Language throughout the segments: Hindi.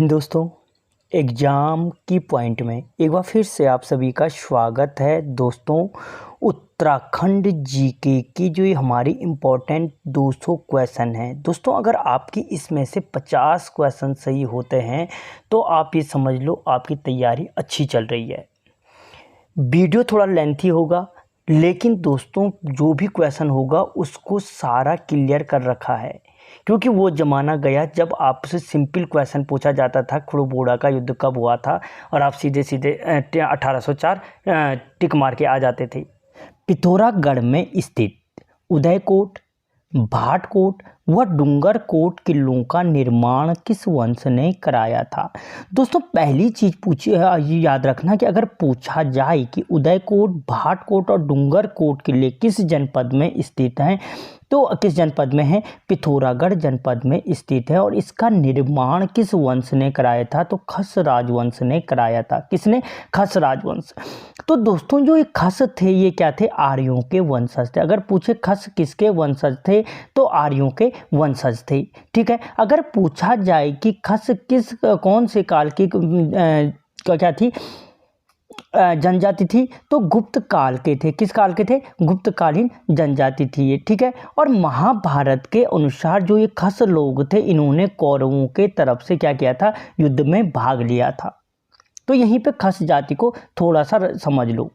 हिंद दोस्तों, एग्ज़ाम की पॉइंट में एक बार फिर से आप सभी का स्वागत है। दोस्तों, उत्तराखंड जीके की जो ये हमारी इम्पोर्टेंट 200 क्वेश्चन हैं दोस्तों, अगर आपकी इसमें से 50 क्वेश्चन सही होते हैं तो आप ये समझ लो आपकी तैयारी अच्छी चल रही है। वीडियो थोड़ा लेंथी होगा, लेकिन दोस्तों जो भी क्वेश्चन होगा उसको सारा क्लियर कर रखा है, क्योंकि वो ज़माना गया जब आपसे सिंपल क्वेश्चन पूछा जाता था, खड़ूबोड़ा का युद्ध कब हुआ था, और आप सीधे सीधे 1804 टिक मार के आ जाते थे। पिथौरागढ़ में स्थित उदयकोट, भाटकोट व डूंगरकोट किलों का निर्माण किस वंश ने कराया था? दोस्तों, पहली चीज़ पूछी ये याद रखना कि अगर पूछा जाए कि उदयकोट, भाटकोट और डूंगरकोट किले किस जनपद में स्थित हैं, तो किस जनपद में है? पिथौरागढ़ जनपद में स्थित है। और इसका निर्माण किस वंश ने कराया था? तो खस राजवंश ने कराया था। किसने? खस राजवंश। तो दोस्तों जो ये खस थे ये क्या थे? आर्यों के वंशज थे। अगर पूछे खस किसके वंशज थे तो आर्यों के वंशज थे। ठीक है। अगर पूछा जाए कि खस कौन से काल की क्या थी जनजाति थी, तो गुप्त काल के थे। किस काल के थे? गुप्तकालीन जनजाति थी ये। ठीक है। और महाभारत के अनुसार जो ये खस लोग थे, इन्होंने कौरवों के तरफ से क्या किया था? युद्ध में भाग लिया था। तो यहीं पे खस जाति को थोड़ा सा समझ लो।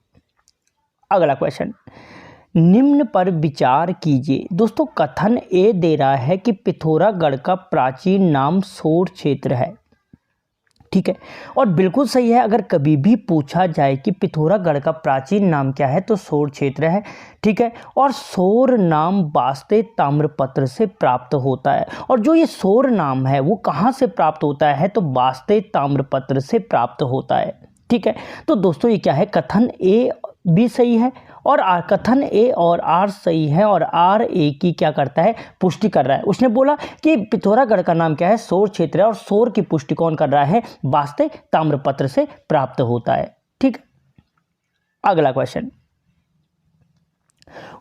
अगला क्वेश्चन, निम्न पर विचार कीजिए। दोस्तों, कथन ए दे रहा है कि पिथौरागढ़ का प्राचीन नाम सोर क्षेत्र है। ठीक है, और बिल्कुल सही है। अगर कभी भी पूछा जाए कि पिथौरागढ़ का प्राचीन नाम क्या है तो सोर क्षेत्र है। ठीक है। और सोर नाम बास्ते ताम्रपत्र से प्राप्त होता है। और जो ये सोर नाम है वो कहाँ से प्राप्त होता है? तो बास्ते ताम्रपत्र से प्राप्त होता है। ठीक है। तो दोस्तों ये क्या है? कथन ए भी सही है और कथन ए और आर सही है, और आर ए की क्या करता है? पुष्टि कर रहा है। उसने बोला कि पिथौरागढ़ का नाम क्या है? सोर क्षेत्र है, और सोर की पुष्टि कौन कर रहा है? बास्ते ताम्रपत्र से प्राप्त होता है। ठीक। अगला क्वेश्चन,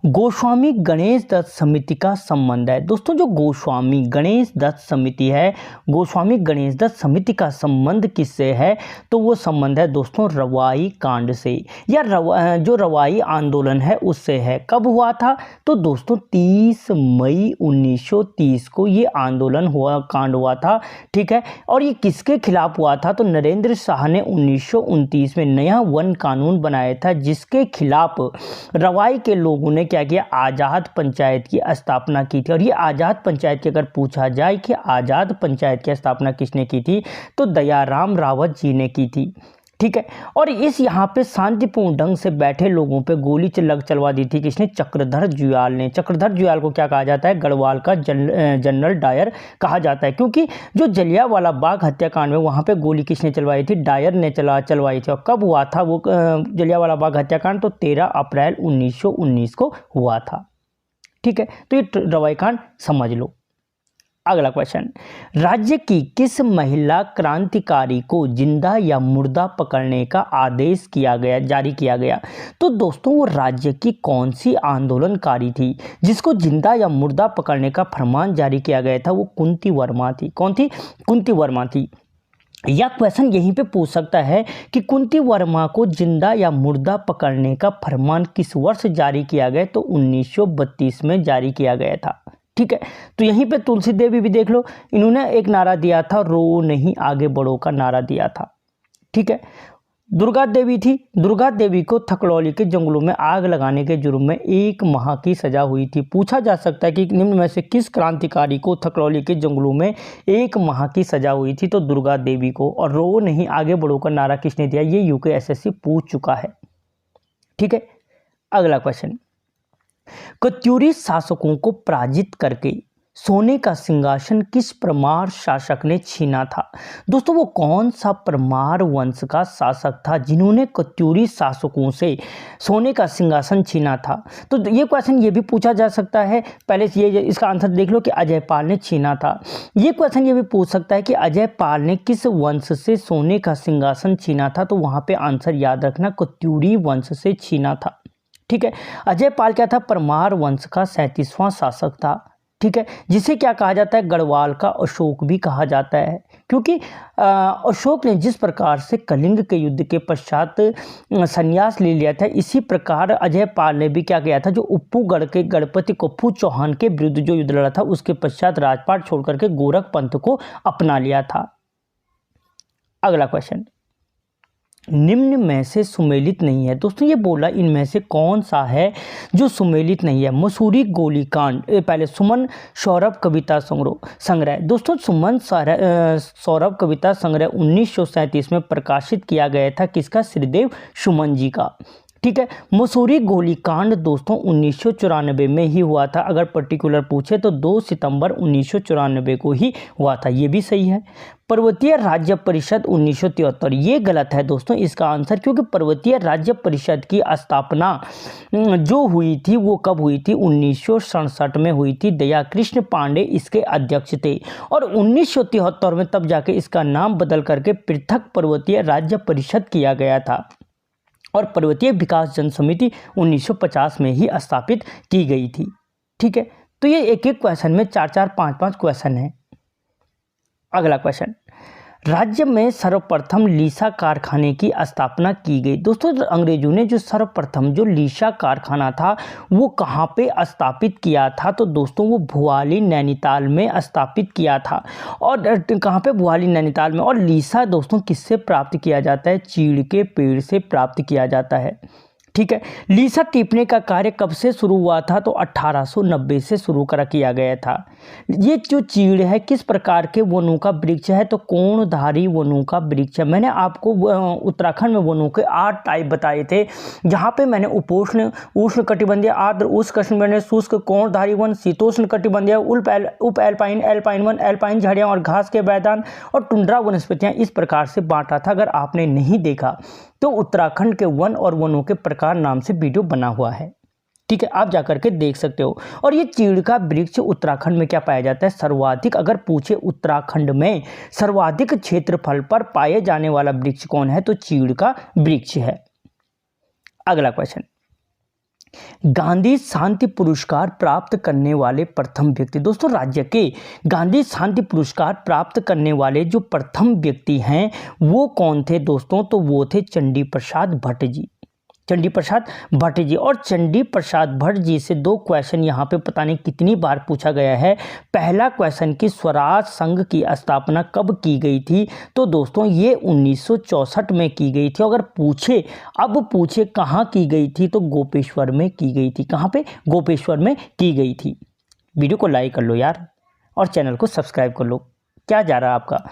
गोस्वामी गणेश दत्त समिति का संबंध है। दोस्तों, जो गोस्वामी गणेश दत्त समिति है, गोस्वामी गणेश दत्त समिति का संबंध किससे है? तो वो संबंध है दोस्तों रवाई कांड से, या जो रवाई आंदोलन है उससे है। कब हुआ था? तो दोस्तों 30 मई 1930 को ये आंदोलन हुआ, कांड हुआ था। ठीक है। और ये किसके खिलाफ हुआ था? तो नरेंद्र शाह ने 1929 में नया वन कानून बनाया था, जिसके खिलाफ रवाई के लोगों ने क्या किया? आज़ाद पंचायत की स्थापना की थी। और ये आज़ाद पंचायत की अगर पूछा जाए कि आज़ाद पंचायत की स्थापना किसने की थी, तो दयाराम रावत जी ने की थी। ठीक है। और इस यहाँ पे शांतिपूर्ण ढंग से बैठे लोगों पे गोली चलवा दी थी। किसने? चक्रधर जुयाल ने। चक्रधर जुयाल को क्या कहा जाता है? गढ़वाल का जनरल डायर कहा जाता है, क्योंकि जो जलियांवाला बाग हत्याकांड में वहाँ पे गोली किसने चलवाई थी? डायर ने चलवाई थी। और कब हुआ था वो जलियांवाला बाग हत्याकांड? तो 13 अप्रैल 1919 को हुआ था। ठीक है। तो ये रवाई कांड समझ लो। अगला क्वेश्चन, राज्य की किस महिला क्रांतिकारी को जिंदा या मुर्दा पकड़ने का आदेश जारी किया गया? तो दोस्तों वो राज्य की कौन सी आंदोलनकारी थी जिसको जिंदा या मुर्दा पकड़ने का फरमान जारी किया गया था? वो कुंती वर्मा थी। कौन थी? कुंती वर्मा थी। या क्वेश्चन यहीं पे पूछ सकता है कि कुंती वर्मा को जिंदा या मुर्दा पकड़ने का फरमान किस वर्ष जारी किया गया? तो 1932 में जारी किया गया था। ठीक है। तो यहीं पे तुलसी देवी भी देख लो, इन्होंने एक नारा दिया था, रो नहीं आगे बढ़ो का नारा दिया था। ठीक है। दुर्गा देवी थी। दुर्गा देवी को थकड़ौली के जंगलों में आग लगाने के जुर्म में 1 माह की सजा हुई थी। पूछा जा सकता है कि निम्न में से किस क्रांतिकारी को थकड़ौली के जंगलों में 1 माह की सजा हुई थी? तो दुर्गा देवी को। और रो नहीं आगे बढ़ो का नारा किसने दिया? ये यूकेएसएससी पूछ चुका है। ठीक है। अगला क्वेश्चन, कत्यूरी शासकों को पराजित करके सोने का सिंहासन किस परमार शासक ने छीना था? दोस्तों वो कौन सा परमार वंश का शासक था जिन्होंने कत्यूरी शासकों से सोने का सिंहासन छीना था? तो ये क्वेश्चन ये भी पूछा जा सकता है। पहले ये इसका आंसर देख लो कि अजयपाल ने छीना था। ये क्वेश्चन ये भी पूछ सकता है कि अजयपाल ने किस वंश से सोने का सिंहासन छीना था? तो वहाँ पे आंसर याद रखना, कत्यूरी वंश से छीना था। ठीक है। अजयपाल क्या था? परमार वंश का 37वां शासक था। ठीक है, जिसे क्या कहा जाता है, गढ़वाल का अशोक भी कहा जाता है, क्योंकि अशोक ने जिस प्रकार से कलिंग के युद्ध के पश्चात संन्यास ले लिया था, इसी प्रकार अजय पाल ने भी क्या किया था, जो उप्पूगढ़ के गणपति कोप्पू चौहान के विरुद्ध जो युद्ध लड़ा था, उसके पश्चात राजपाट छोड़कर के गोरख पंथ को अपना लिया था। अगला क्वेश्चन, निम्न में से सुमेलित नहीं है। दोस्तों ये बोला इनमें से कौन सा है जो सुमेलित नहीं है। मसूरी गोलीकांड, पहले सुमन सौरभ कविता संग्रह। दोस्तों सुमन सौरभ कविता संग्रह 1937 में प्रकाशित किया गया था, किसका, श्रीदेव सुमन जी का। ठीक है, मसूरी गोलीकांड दोस्तों 1994 में ही हुआ था, अगर पर्टिकुलर पूछे तो 2 सितंबर 1994 को ही हुआ था, ये भी सही है। पर्वतीय राज्य परिषद 1973, ये गलत है दोस्तों इसका आंसर, क्योंकि पर्वतीय राज्य परिषद की स्थापना जो हुई थी वो कब हुई थी, 1967 में हुई थी। दया कृष्ण पांडे इसके अध्यक्ष थे, और 1973 में तब जाके इसका नाम बदल करके पृथक पर्वतीय राज्य परिषद किया गया था, और पर्वतीय विकास जन समिति 1950 में ही स्थापित की गई थी। ठीक है, तो ये एक एक क्वेश्चन में 4-4, 5-5 क्वेश्चन है। अगला क्वेश्चन, राज्य में सर्वप्रथम लीसा कारखाने की स्थापना की गई। दोस्तों अंग्रेजों ने जो सर्वप्रथम जो लीसा कारखाना था वो कहाँ पे स्थापित किया था, तो दोस्तों वो भुआली नैनीताल में स्थापित किया था। और कहाँ पे, भुआली नैनीताल में। और लीसा दोस्तों किससे प्राप्त किया जाता है, चीड़ के पेड़ से प्राप्त किया जाता है। ठीक है, लीसा टीपने का कार्य कब से शुरू हुआ था, तो 1890 से शुरू किया गया था। ये जो चीड़ है किस प्रकार के वनों का वृक्ष है, तो कोणधारी वनों का वृक्ष है। मैंने आपको उत्तराखंड में वनों के 8 टाइप बताए थे, जहाँ पे मैंने उपोष्ण, उष्ण कटिबंधीय, आर्द्र, उष्ण कटिबंधीय, शुष्क, कोणधारी वन, शीतोष्ण कटिबंधीय, उप एल्पाइन, एल्पाइन वन, एल्पाइन झाड़ियाँ और घास के मैदान, और टुंड्रा वनस्पतियाँ, इस प्रकार से बांटा था। अगर आपने नहीं देखा तो उत्तराखंड के वन और वनों के प्रकार नाम से वीडियो बना हुआ है। ठीक है, आप जाकर के देख सकते हो। और ये चीड़ का वृक्ष उत्तराखंड में क्या पाया जाता है, सर्वाधिक, अगर पूछे उत्तराखंड में सर्वाधिक क्षेत्रफल पर पाए जाने वाला वृक्ष कौन है, तो चीड़ का वृक्ष है। अगला क्वेश्चन, गांधी शांति पुरस्कार प्राप्त करने वाले प्रथम व्यक्ति। दोस्तों राज्य के गांधी शांति पुरस्कार प्राप्त करने वाले जो प्रथम व्यक्ति हैं वो कौन थे दोस्तों, तो वो थे चंडी प्रसाद भट्ट जी। चंडी प्रसाद भट्ट जी। और चंडी प्रसाद भट्ट जी से 2 क्वेश्चन यहाँ पे पता नहीं कितनी बार पूछा गया है। पहला क्वेश्चन कि स्वराज संघ की स्थापना कब की गई थी, तो दोस्तों ये 1964 में की गई थी। अगर पूछे कहाँ की गई थी, तो गोपेश्वर में की गई थी। कहाँ पे, गोपेश्वर में की गई थी। वीडियो को लाइक कर लो यार, और चैनल को सब्सक्राइब कर लो, क्या जा रहा है आपका।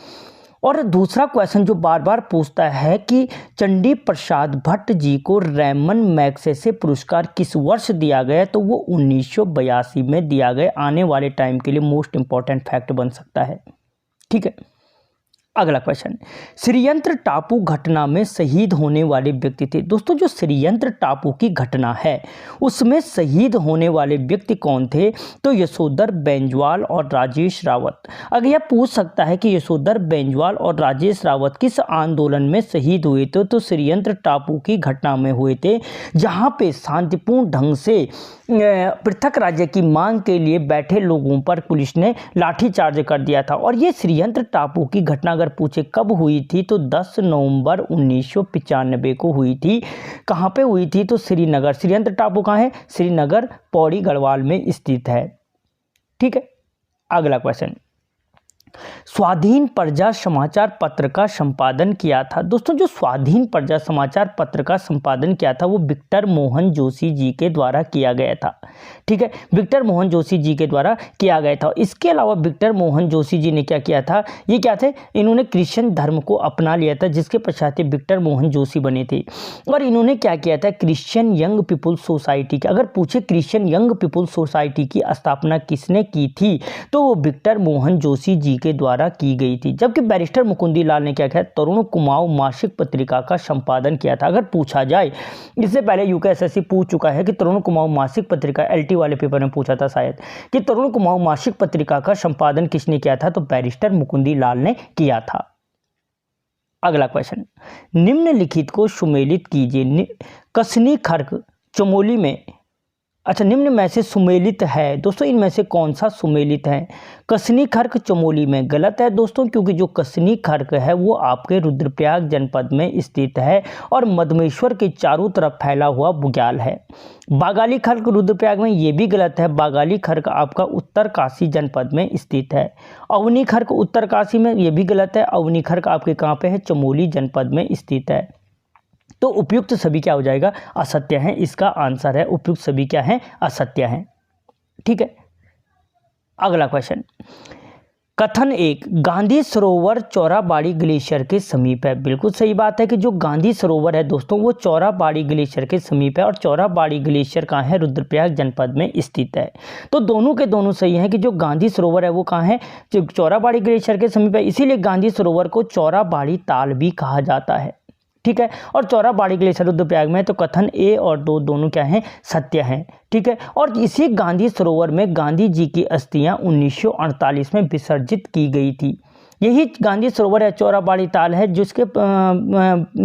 और दूसरा क्वेश्चन जो बार बार पूछता है कि चंडी प्रसाद भट्ट जी को रैमन मैग्सेसे पुरस्कार किस वर्ष दिया गया, तो वो 1982 में दिया गया। आने वाले टाइम के लिए मोस्ट इंपॉर्टेंट फैक्ट बन सकता है। ठीक है, अगला क्वेश्चन, श्रीयंत्र टापू घटना में शहीद होने वाले व्यक्ति थे। दोस्तों जो श्रीयंत्र टापू की घटना है उसमें शहीद होने वाले व्यक्ति कौन थे, तो यशोधर बेंजवाल और राजेश रावत। अगर यह पूछ सकता है कि यशोधर बेंजवाल और राजेश रावत किस आंदोलन में शहीद हुए थे, तो श्रीयंत्र टापू की घटना में हुए थे, जहां पे शांतिपूर्ण ढंग से पृथक राज्य की मांग के लिए बैठे लोगों पर पुलिस ने लाठीचार्ज कर दिया था। और ये श्रीयंत्र टापू की घटना अगर पूछे कब हुई थी, तो 10 नवंबर 1995 को हुई थी। कहाँ पे हुई थी, तो श्रीनगर। श्रीयंत्र टापू कहाँ है, श्रीनगर, पौड़ी गढ़वाल में स्थित है। ठीक है, अगला क्वेश्चन, स्वाधीन प्रजा समाचार पत्र का संपादन किया था। दोस्तों जो स्वाधीन प्रजा समाचार पत्र का संपादन किया था वो विक्टर मोहन जोशी जी के द्वारा किया गया था। ठीक है, विक्टर मोहन जोशी जी के द्वारा किया गया था। इसके अलावा विक्टर मोहन जोशी जी ने क्या किया था, ये क्या थे, इन्होंने क्रिश्चियन धर्म को अपना लिया था, जिसके पश्चात विक्टर मोहन जोशी बने थे। और इन्होंने क्या किया था, क्रिश्चियन यंग पीपुल सोसाइटी की, अगर पूछे क्रिश्चियन यंग पीपुल सोसाइटी की स्थापना किसने की थी, तो वो विक्टर मोहन जोशी जी के द्वारा की गई थी। जबकि बैरिस्टर मुकुंदी लाल ने क्या किया, तरुण कुमाऊं मासिक पत्रिका का संपादन किया था। अगर पूछा जाए, इससे पहले यूकेएसएससी पूछ चुका है कि तरुण कुमाऊं मासिक पत्रिका, एलटी वाले पेपर में पूछा था शायद, कि तरुण कुमाऊं मासिक पत्रिका का संपादन किसने किया था, तो बैरिस्टर मुकुंदी लाल ने किया था। अगला क्वेश्चन, निम्नलिखित को सुमेलित कीजिए। कसनी खर्क चमोली में अच्छा, निम्न में से सुमेलित है दोस्तों, इनमें से कौन सा सुमेलित है? कसनी खर्क चमोली में गलत है दोस्तों, क्योंकि जो कसनी खर्क है वो आपके रुद्रप्रयाग जनपद में स्थित है और मधमेश्वर के चारों तरफ फैला हुआ बुग्याल है। बागाली खर्क रुद्रप्रयाग में, ये भी गलत है। बागाली खर्क आपका उत्तरकाशी जनपद में स्थित है। अवनी खर्क उत्तरकाशी में, ये भी गलत है। अवनी खर्क आपके कहाँ पे है? चमोली जनपद में स्थित है। तो उपयुक्त सभी क्या हो जाएगा? असत्य है। इसका आंसर है उपयुक्त सभी क्या है? असत्य है। ठीक है, अगला क्वेश्चन। कथन 1, गांधी सरोवर चौराबाड़ी ग्लेशियर के समीप है। बिल्कुल सही बात है कि जो गांधी सरोवर है दोस्तों वो चौराबाड़ी ग्लेशियर के समीप है और चौराबाड़ी ग्लेशियर कहाँ है? रुद्रप्रयाग जनपद में स्थित है। तो दोनों के दोनों सही हैं कि जो गांधी सरोवर है वो कहाँ है? जो चौराबाड़ी ग्लेशियर के समीप है, इसीलिए गांधी सरोवर को चौराबाड़ी ताल भी कहा जाता है। ठीक है, और चौराबाड़ी ग्लेशियर रुद्रप्रयाग में, तो कथन ए और दो दोनों क्या हैं? सत्य हैं। ठीक है, और इसी गांधी सरोवर में गांधी जी की अस्थियां 1948 में विसर्जित की गई थी। यही गांधी सरोवर है, चौराबाड़ी ताल है, जिसके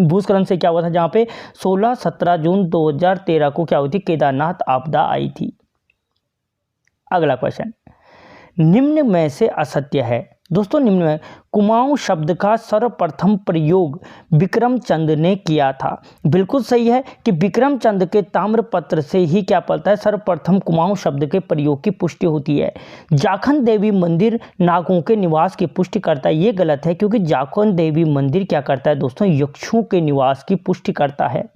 भूस्खलन से क्या हुआ था, जहाँ पे 16-17 जून 2013 को क्या हुई थी? केदारनाथ आपदा आई थी। अगला क्वेश्चन, निम्न में से असत्य है दोस्तों। निम्न में कुमाऊं शब्द का सर्वप्रथम प्रयोग विक्रमचंद ने किया था। बिल्कुल सही है कि विक्रमचंद के ताम्रपत्र से ही क्या पता है? सर्वप्रथम कुमाऊं शब्द के प्रयोग की पुष्टि होती है। जाखन देवी मंदिर नागों के निवास की पुष्टि करता है, ये गलत है, क्योंकि जाखन देवी मंदिर क्या करता है दोस्तों? यक्षों के निवास की पुष्टि करता है।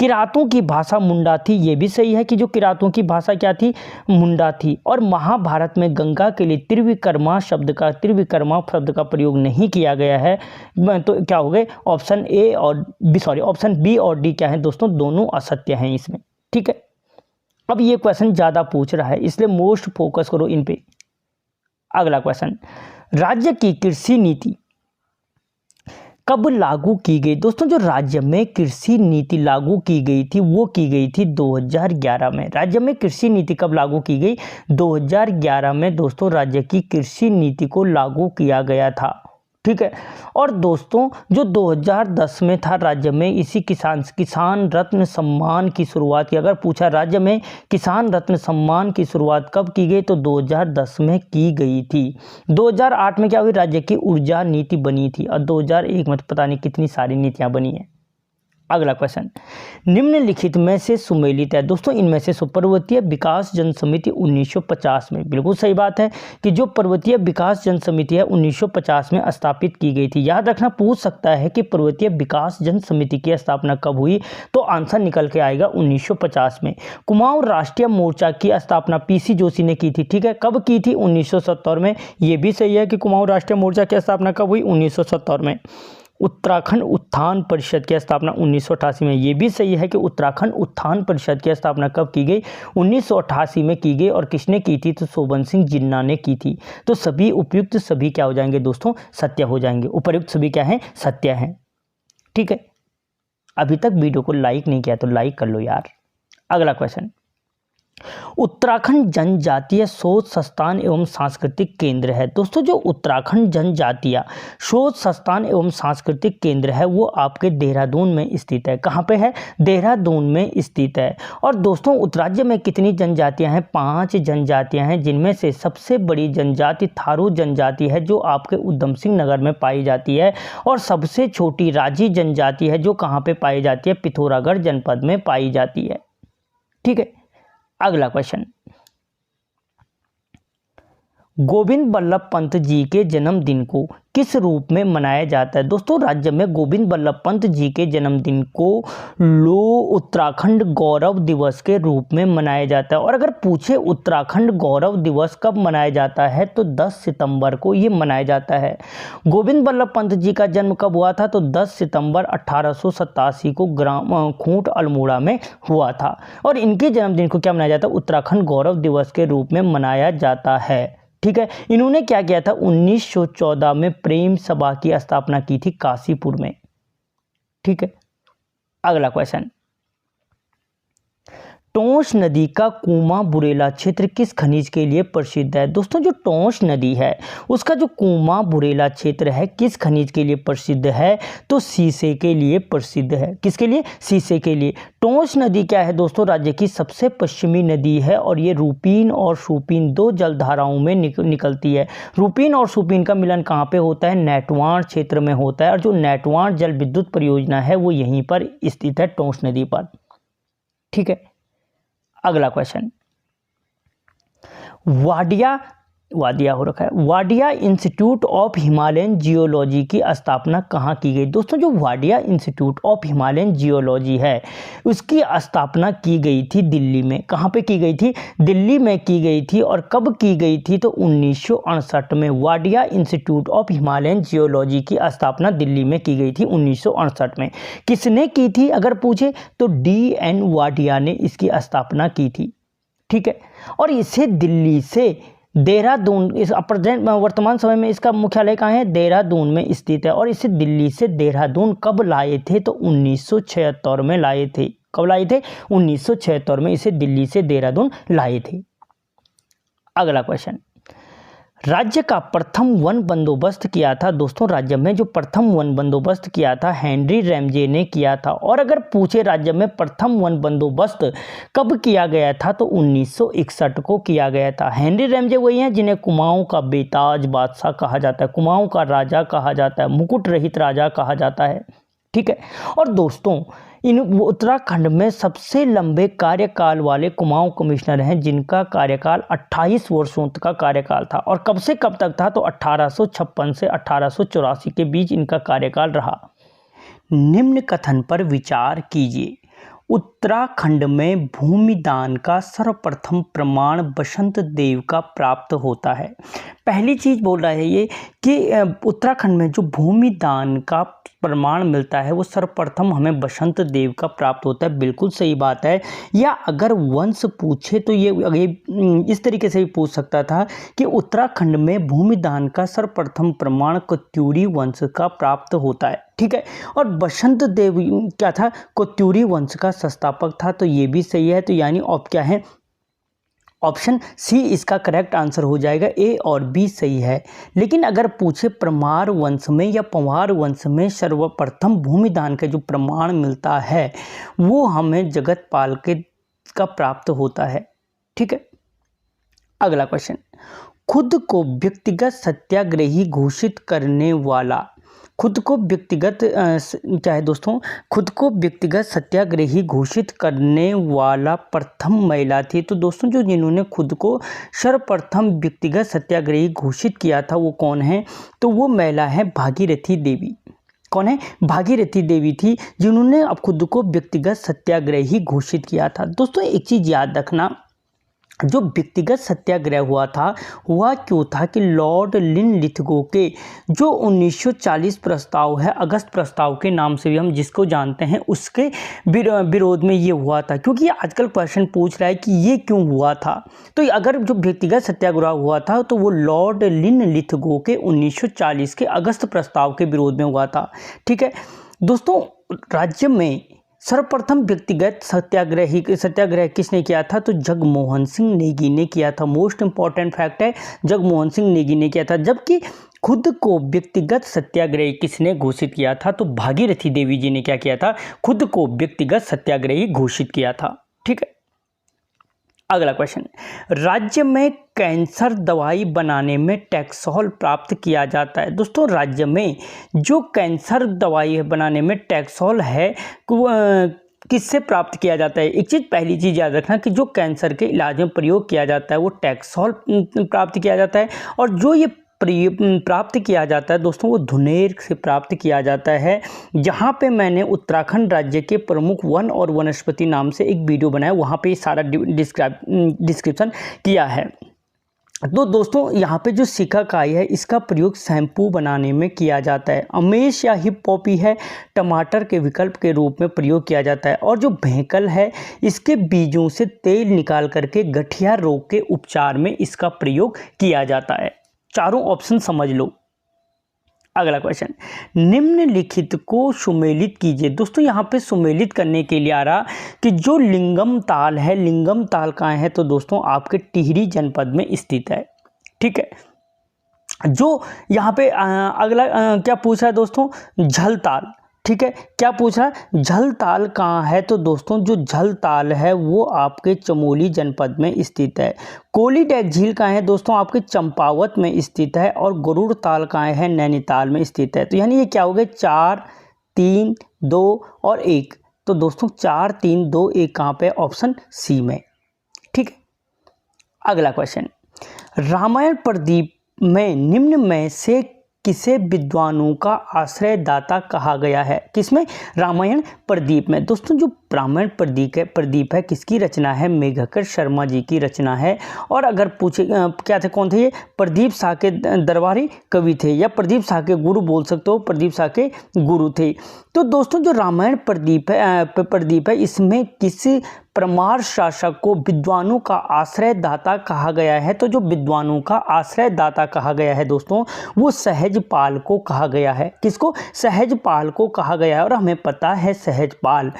किरातों की भाषा मुंडा थी, ये भी सही है कि जो किरातों की भाषा क्या थी? मुंडा थी। और महाभारत में गंगा के लिए त्रिविक्रमा शब्द का प्रयोग नहीं किया गया है। तो क्या हो गए? ऑप्शन बी और डी क्या है दोस्तों? दोनों असत्य हैं इसमें। ठीक है, अब ये क्वेश्चन ज़्यादा पूछ रहा है, इसलिए मोस्ट फोकस करो इन पे। अगला क्वेश्चन, राज्य की कृषि नीति कब लागू की गई? दोस्तों जो राज्य में कृषि नीति लागू की गई थी वो की गई थी 2011 में। राज्य में कृषि नीति कब लागू की गई? 2011 में दोस्तों राज्य की कृषि नीति को लागू किया गया था। ठीक है, और दोस्तों जो 2010 में था राज्य में इसी किसान रत्न सम्मान की शुरुआत की। अगर पूछा राज्य में किसान रत्न सम्मान की शुरुआत कब की गई, तो 2010 में की गई थी। 2008 में क्या हुई? राज्य की ऊर्जा नीति बनी थी, और 2001 में तो पता नहीं कितनी सारी नीतियां बनी हैं। अगला क्वेश्चन, निम्नलिखित में से सुमेलित है दोस्तों। इनमें से पर्वतीय विकास जन समिति 1950 में, बिल्कुल सही बात है कि जो पर्वतीय विकास जन समिति है 1950 में स्थापित की गई थी। याद रखना, पूछ सकता है कि पर्वतीय विकास जन समिति की स्थापना कब हुई, तो आंसर निकल के आएगा 1950 में। कुमाऊं राष्ट्रीय मोर्चा की स्थापना पीसी जोशी ने की थी। ठीक है, कब की थी? 1970 में। ये भी सही है कि कुमाऊं राष्ट्रीय मोर्चा की स्थापना कब हुई? 1970 में। उत्तराखंड उत्थान परिषद की स्थापना 1988 में। ये भी सही है कि उत्तराखंड उत्थान परिषद की स्थापना कब की गई? 1988 में की गई। और किसने की थी? तो शोभन सिंह जिन्ना ने की थी। तो सभी उपयुक्त सभी क्या हो जाएंगे दोस्तों? सत्य हो जाएंगे। उपयुक्त सभी क्या हैं? सत्य हैं। ठीक है, अभी तक वीडियो को लाइक नहीं किया तो लाइक कर लो यार। अगला क्वेश्चन, उत्तराखंड जनजातीय शोध संस्थान एवं सांस्कृतिक केंद्र है। दोस्तों जो उत्तराखंड जनजातीय शोध संस्थान एवं सांस्कृतिक केंद्र है वो आपके देहरादून में स्थित है। कहाँ पे है? देहरादून में स्थित है। और दोस्तों उत्तराज्य में कितनी जनजातियां हैं? 5 जनजातियां हैं, जिनमें से सबसे बड़ी जनजाति थारू जनजाति है जो आपके उधम सिंह नगर में पाई जाती है। और सबसे छोटी राजी जनजाति है जो कहाँ पे पाई जाती है? पिथौरागढ़ जनपद में पाई जाती है। ठीक है, अगला क्वेश्चन, गोविंद बल्लभ पंत जी के जन्मदिन को किस रूप में मनाया जाता है? दोस्तों राज्य में गोविंद बल्लभ पंत जी के जन्मदिन को उत्तराखंड गौरव दिवस के रूप में मनाया जाता है। और अगर पूछे उत्तराखंड गौरव दिवस कब मनाया जाता है, तो 10 सितंबर को ये मनाया जाता है। गोविंद बल्लभ पंत जी का जन्म कब हुआ था? तो 10 सितंबर 1887 को ग्राम खूंट अल्मोड़ा में हुआ था। और इनके जन्मदिन को क्या मनाया जाता है? उत्तराखंड गौरव दिवस के रूप में मनाया जाता है। ठीक है, इन्होंने क्या किया था? 1914 में प्रेम सभा की स्थापना की थी काशीपुर में। ठीक है, अगला क्वेश्चन, टोंस नदी का कूमा बुरेला क्षेत्र किस खनिज के लिए प्रसिद्ध है? दोस्तों जो टोंस नदी है उसका जो कूमा बुरेला क्षेत्र है किस खनिज के लिए प्रसिद्ध है? तो सीसे के लिए प्रसिद्ध है। किसके लिए? सीसे के लिए। टोंस नदी क्या है दोस्तों? राज्य की सबसे पश्चिमी नदी है और ये रूपीन और सुपीन दो जलधाराओं में निकलती है। रूपीन और सुपीन का मिलन कहाँ पे होता है? नेटवान क्षेत्र में होता है और जो नेटवान जल विद्युत परियोजना है वो यहीं पर स्थित है, टोंस नदी पर। ठीक है, अगला क्वेश्चन, वाडिया हो रखा है। Wadia institute of Himalayan geology की स्थापना कहाँ की गई? दोस्तों जो Wadia institute of Himalayan geology है उसकी स्थापना की गई थी दिल्ली में। कहाँ पे की गई थी? दिल्ली में की गई थी। और कब की गई थी? तो 1968 में Wadia institute of Himalayan geology की स्थापना दिल्ली में की गई थी 1968 में। किसने की थी अगर पूछे तो DN वाडिया ने इसकी स्थापना की थी। ठीक है, और इसे दिल्ली से देहरादून, इस प्रेजेंट वर्तमान समय में इसका मुख्यालय कहाँ है? देहरादून में स्थित है। और इसे दिल्ली से देहरादून कब लाए थे? तो 1976 में लाए थे। कब लाए थे? 1976 में इसे दिल्ली से देहरादून लाए थे। अगला क्वेश्चन, राज्य का प्रथम वन बंदोबस्त किया था। दोस्तों राज्य में जो प्रथम वन बंदोबस्त किया था हेनरी रैमजे ने किया था। और अगर पूछे राज्य में प्रथम वन बंदोबस्त कब किया गया था तो 1961 को किया गया था। हेनरी रैमजे वही हैं जिन्हें कुमाऊं का बेताज बादशाह कहा जाता है, कुमाऊं का राजा कहा जाता है, मुकुट रहित राजा कहा जाता है। ठीक है, और दोस्तों इन उत्तराखंड में सबसे लंबे कार्यकाल वाले कुमाऊं कमिश्नर हैं जिनका कार्यकाल 28 वर्षों का कार्यकाल था। और कब से कब तक था? तो 1856 से 1884 के बीच इनका कार्यकाल रहा। निम्न कथन पर विचार कीजिए। उत्तराखंड में भूमिदान का सर्वप्रथम प्रमाण बसंत देव का प्राप्त होता है। पहली चीज बोल रहा है ये कि उत्तराखंड में जो भूमिदान का प्रमाण मिलता है वो सर्वप्रथम हमें बसंत देव का प्राप्त होता है। बिल्कुल सही बात है। या अगर वंश पूछे तो ये इस तरीके से भी पूछ सकता था कि उत्तराखंड में भूमिदान का सर्वप्रथम प्रमाण कोत्यूरी वंश का प्राप्त होता है। ठीक है, और बसंत देव क्या था? कोत्यूरी वंश का संस्थापक था। तो ये भी सही है। तो यानी क्या है? ऑप्शन सी इसका करेक्ट आंसर हो जाएगा। ए और बी सही है। लेकिन अगर पूछे परमार वंश में या पंवार वंश में सर्वप्रथम भूमिदान का जो प्रमाण मिलता है वो हमें जगतपाल के का प्राप्त होता है। ठीक है, अगला क्वेश्चन, खुद को व्यक्तिगत सत्याग्रही घोषित करने वाला, खुद को व्यक्तिगत चाहे दोस्तों खुद को व्यक्तिगत सत्याग्रही घोषित करने वाला प्रथम महिला थी। तो दोस्तों जो जिन्होंने खुद को सर्वप्रथम व्यक्तिगत सत्याग्रही घोषित किया था वो कौन है? तो वो महिला है भागीरथी देवी। कौन है? भागीरथी देवी थी जिन्होंने अब खुद को व्यक्तिगत सत्याग्रही घोषित किया था। दोस्तों एक चीज याद रखना, जो व्यक्तिगत सत्याग्रह हुआ क्यों था कि लॉर्ड लिनलिथगो के जो 1940 प्रस्ताव है, अगस्त प्रस्ताव के नाम से भी हम जिसको जानते हैं, उसके विरोध में ये हुआ था। क्योंकि आजकल क्वेश्चन पूछ रहा है कि ये क्यों हुआ था। तो अगर जो व्यक्तिगत सत्याग्रह हुआ था तो वो लॉर्ड लिनलिथगो के 1940 के अगस्त प्रस्ताव के विरोध में हुआ था। ठीक है दोस्तों, राज्य में सर्वप्रथम व्यक्तिगत सत्याग्रह किसने किया था? तो जगमोहन सिंह नेगी ने किया था। मोस्ट इंपॉर्टेंट फैक्ट है, जगमोहन सिंह नेगी ने किया था। जबकि खुद को व्यक्तिगत सत्याग्रही किसने घोषित किया था? तो भागीरथी देवी जी ने क्या किया था? खुद को व्यक्तिगत सत्याग्रही घोषित किया था। ठीक है, अगला क्वेश्चन, राज्य में कैंसर दवाई बनाने में टैक्सोल प्राप्त किया जाता है। दोस्तों राज्य में जो कैंसर दवाई बनाने में टैक्सोल है किससे प्राप्त किया जाता है? एक चीज़, पहली चीज़ याद रखना कि जो कैंसर के इलाज में प्रयोग किया जाता है वो टैक्सोल प्राप्त किया जाता है। और जो ये प्राप्त किया जाता है दोस्तों वो धुनेर से प्राप्त किया जाता है। जहाँ पे मैंने उत्तराखंड राज्य के प्रमुख वन और वनस्पति नाम से एक वीडियो बनाया, वहाँ पे सारा डिस्क्रिप्शन किया है। तो दोस्तों यहाँ पे जो सिकाकाई है इसका प्रयोग शैम्पू बनाने में किया जाता है। अमेश या हिप पॉपी है टमाटर के विकल्प के रूप में प्रयोग किया जाता है। और जो भेंकल है इसके बीजों से तेल निकाल करके गठिया रोग के उपचार में इसका प्रयोग किया जाता है। चारों ऑप्शन समझ लो। अगला क्वेश्चन, निम्नलिखित को सुमेलित कीजिए। दोस्तों यहाँ पे सुमेलित करने के लिए आ रहा कि जो लिंगम ताल है, लिंगम ताल कहाँ है, तो दोस्तों आपके टिहरी जनपद में स्थित है। ठीक है, जो यहाँ पे अगला क्या पूछ रहा है दोस्तों, झलताल। ठीक है, क्या पूछ रहा है, झलताल कहाँ है, तो दोस्तों जो झलताल है वो आपके चमोली जनपद में स्थित है। कोलीडैक झील कहाँ है दोस्तों, आपके चंपावत में स्थित है। और गरुड़ ताल कहाँ है, नैनीताल में स्थित है। तो यानी ये क्या हो गए, 4 3 2 और 1। तो दोस्तों 4 3 2 1 कहाँ पे, ऑप्शन सी में। ठीक है, अगला क्वेश्चन, रामायण प्रदीप में निम्न में से किसे विद्वानों का आश्रयदाता कहा गया है। किसमें, रामायण प्रदीप में। दोस्तों जो रामायण प्रदीप है किसकी रचना है, मेघकर शर्मा जी की रचना है। और अगर पूछे क्या थे, कौन थे ये, प्रदीप शाह के दरबारी कवि थे, या प्रदीप शाह के गुरु बोल सकते हो, प्रदीप शाह के गुरु थे। तो दोस्तों जो रामायण प्रदीप है इसमें किस परमार शासक को विद्वानों का आश्रयदाता कहा गया है। तो जो विद्वानों का आश्रयदाता कहा गया है दोस्तों, वो सहजपाल को कहा गया है। किसको, सहजपाल को कहा गया है। और हमें पता है सहजपाल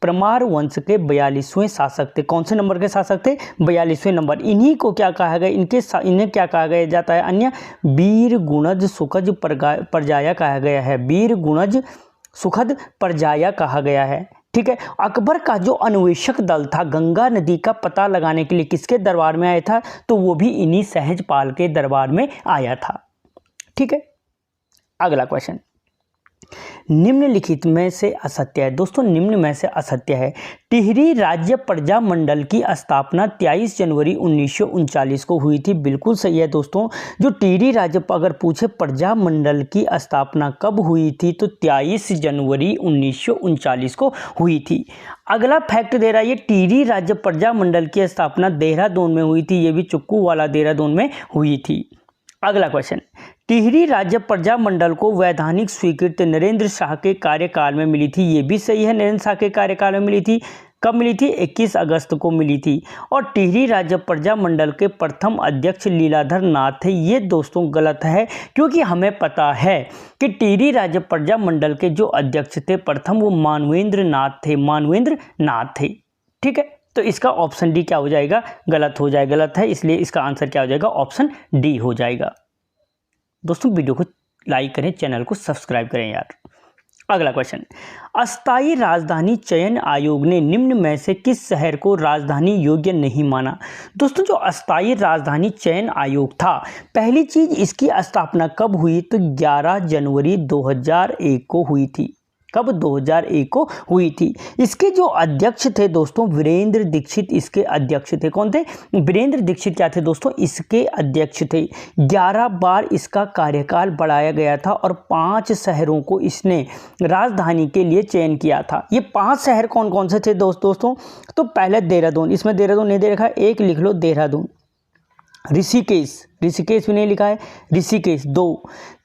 परमार वंश के 42वें शासक थे। कौन से नंबर के शासक थे, 42वें नंबर। इन्हीं को क्या कहा गया, इन्हें क्या कहा गया जाता है, अन्य वीर गुणज सुखद परजाया कहा गया है। वीर गुणज सुखद परजाया कहा गया है। ठीक है, अकबर का जो अन्वेषक दल था गंगा नदी का पता लगाने के लिए किसके दरबार में आया था, तो वो भी इन्हीं सहजपाल के दरबार में आया था। ठीक है, अगला क्वेश्चन, निम्नलिखित में से असत्य है। दोस्तों निम्न में से असत्य है, टिहरी राज्य प्रजा मंडल की स्थापना 23 जनवरी 1939 को हुई थी। बिल्कुल सही है दोस्तों, जो टिहरी राज्य अगर पूछे प्रजा मंडल की स्थापना कब हुई थी, तो 23 जनवरी 1939 को हुई थी। अगला फैक्ट दे रहा है, ये टिहरी राज्य प्रजा मंडल की स्थापना देहरादून में हुई थी। ये भी चुक्कू वाला देहरादून में हुई थी। अगला क्वेश्चन, टिहरी राज्य प्रजा मंडल को वैधानिक स्वीकृति नरेंद्र शाह के कार्यकाल में मिली थी। ये भी सही है, नरेंद्र शाह के कार्यकाल में मिली थी। कब मिली थी, 21 अगस्त को मिली थी। और टिहरी राज्य प्रजा मंडल के प्रथम अध्यक्ष लीलाधर नाथ थे। ये दोस्तों गलत है, क्योंकि हमें पता है कि टिहरी राज्य प्रजा मंडल के जो अध्यक्ष थे प्रथम, वो मानवेंद्र नाथ थे, मानवेंद्र नाथ थे। ठीक है, तो इसका ऑप्शन डी क्या हो जाएगा, गलत हो जाएगा, गलत है, इसलिए इसका आंसर क्या हो जाएगा, ऑप्शन डी हो जाएगा। दोस्तों वीडियो को लाइक करें, चैनल को सब्सक्राइब करें यार। अगला क्वेश्चन, अस्थायी राजधानी चयन आयोग ने निम्न में से किस शहर को राजधानी योग्य नहीं माना। दोस्तों जो अस्थायी राजधानी चयन आयोग था, पहली चीज इसकी स्थापना कब हुई, तो 11 जनवरी 2001 को हुई थी। कब, 2001 को हुई थी। इसके जो अध्यक्ष थे दोस्तों, वीरेंद्र दीक्षित इसके अध्यक्ष थे। कौन थे, वीरेंद्र दीक्षित क्या थे दोस्तों, इसके अध्यक्ष थे। 11 बार इसका कार्यकाल बढ़ाया गया था और 5 शहरों को इसने राजधानी के लिए चयन किया था। ये 5 शहर कौन कौन से थे दोस्तों, तो पहले देहरादून, इसमें देहरादून नहीं दे रखा है, एक लिख लो देहरादून। ऋषिकेश, ऋषिकेश भी नहीं लिखा है, ऋषिकेश 2।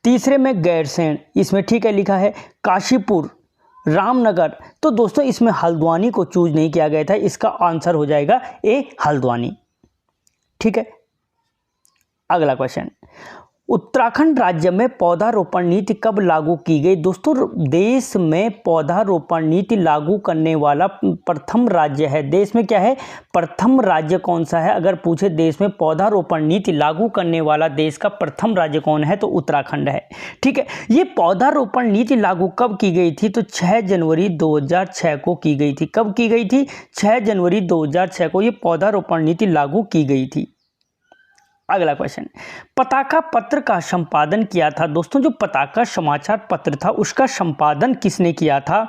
तीसरे में गैरसैंण, इसमें ठीक है लिखा है। काशीपुर, रामनगर, तो दोस्तों इसमें हल्द्वानी को चूज नहीं किया गया था। इसका आंसर हो जाएगा ए, हल्द्वानी। ठीक है, अगला क्वेश्चन, उत्तराखंड राज्य में पौधारोपण नीति कब लागू की गई। दोस्तों देश में पौधारोपण नीति लागू करने वाला प्रथम राज्य है। देश में क्या है, प्रथम राज्य कौन सा है, अगर पूछे देश में पौधारोपण नीति लागू करने वाला देश का प्रथम राज्य कौन है, तो उत्तराखंड है। ठीक है, ये पौधारोपण नीति लागू कब की गई थी, तो 6 जनवरी 2006 को की गई थी। कब की गई थी, 6 जनवरी 2006 को ये पौधारोपण नीति लागू की गई थी। अगला क्वेश्चन, पताका पत्र का संपादन किया था। दोस्तों जो पताका समाचार पत्र था उसका संपादन किसने किया था,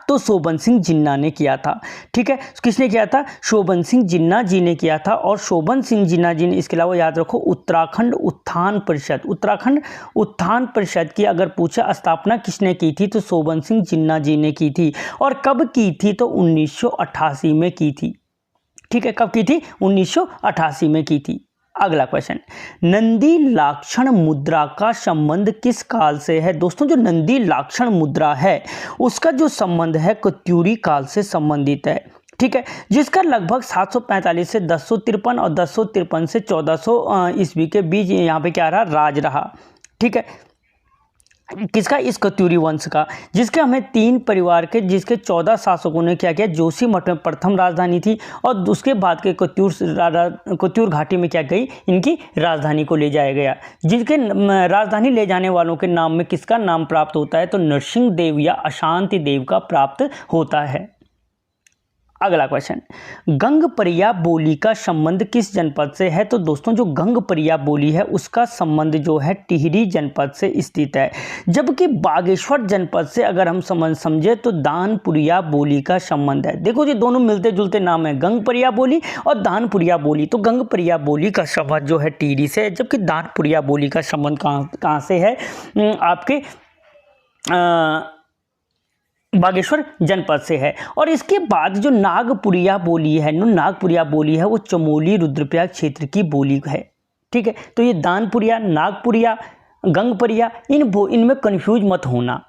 तो शोभन सिंह जिन्ना ने किया था। ठीक है, किसने किया था, शोभन सिंह जिन्ना जी ने किया था। और शोभन सिंह जिन्ना जी ने इसके अलावा याद रखो उत्तराखंड उत्थान परिषद, उत्तराखंड उत्थान परिषद की अगर पूछे स्थापना किसने की थी, तो शोभन सिंह जिन्ना जी ने की थी। और कब की थी, तो 1988 में की थी। ठीक है, कब की थी, 1988 में की थी। अगला क्वेश्चन, नंदी लाक्षण मुद्रा का संबंध किस काल से है। दोस्तों जो नंदी लाक्षण मुद्रा है उसका जो संबंध है कत्यूरी काल से संबंधित है। ठीक है, जिसका लगभग 745 से 1053 और 1053 से 1400 ईस्वी के बीच यहाँ पे क्या रहा, राज रहा। ठीक है, किसका? इस कत्यूरी वंश का, जिसके हमें 3 परिवार के, जिसके 14 शासकों ने क्या किया, जोशीमठ में प्रथम राजधानी थी और उसके बाद के कत्यूर घाटी में क्या गई, इनकी राजधानी को ले जाया गया। जिसके राजधानी ले जाने वालों के नाम में किसका नाम प्राप्त होता है? तो नरसिंह देव या अशांति देव का प्राप्त होता है। अगला क्वेश्चन, गंगपरिया बोली का संबंध किस जनपद से है? तो दोस्तों जो गंगपरिया बोली है उसका संबंध जो है टिहरी जनपद से स्थित है, जबकि बागेश्वर जनपद से अगर हम समझे तो दानपुरिया बोली का संबंध है। देखो ये दोनों मिलते जुलते नाम है, गंगपरिया बोली और दानपुरिया बोली। तो गंगपरिया बोली का संबंध जो है टिहरी से है, जबकि दानपुरिया बोली का संबंध कहाँ से है? आपके बागेश्वर जनपद से है। और इसके बाद जो नागपुरिया बोली है वो चमोली रुद्रप्रयाग क्षेत्र की बोली है। ठीक है, तो ये दानपुरिया, नागपुरिया, गंगपरिया, इनमें कंफ्यूज मत होना।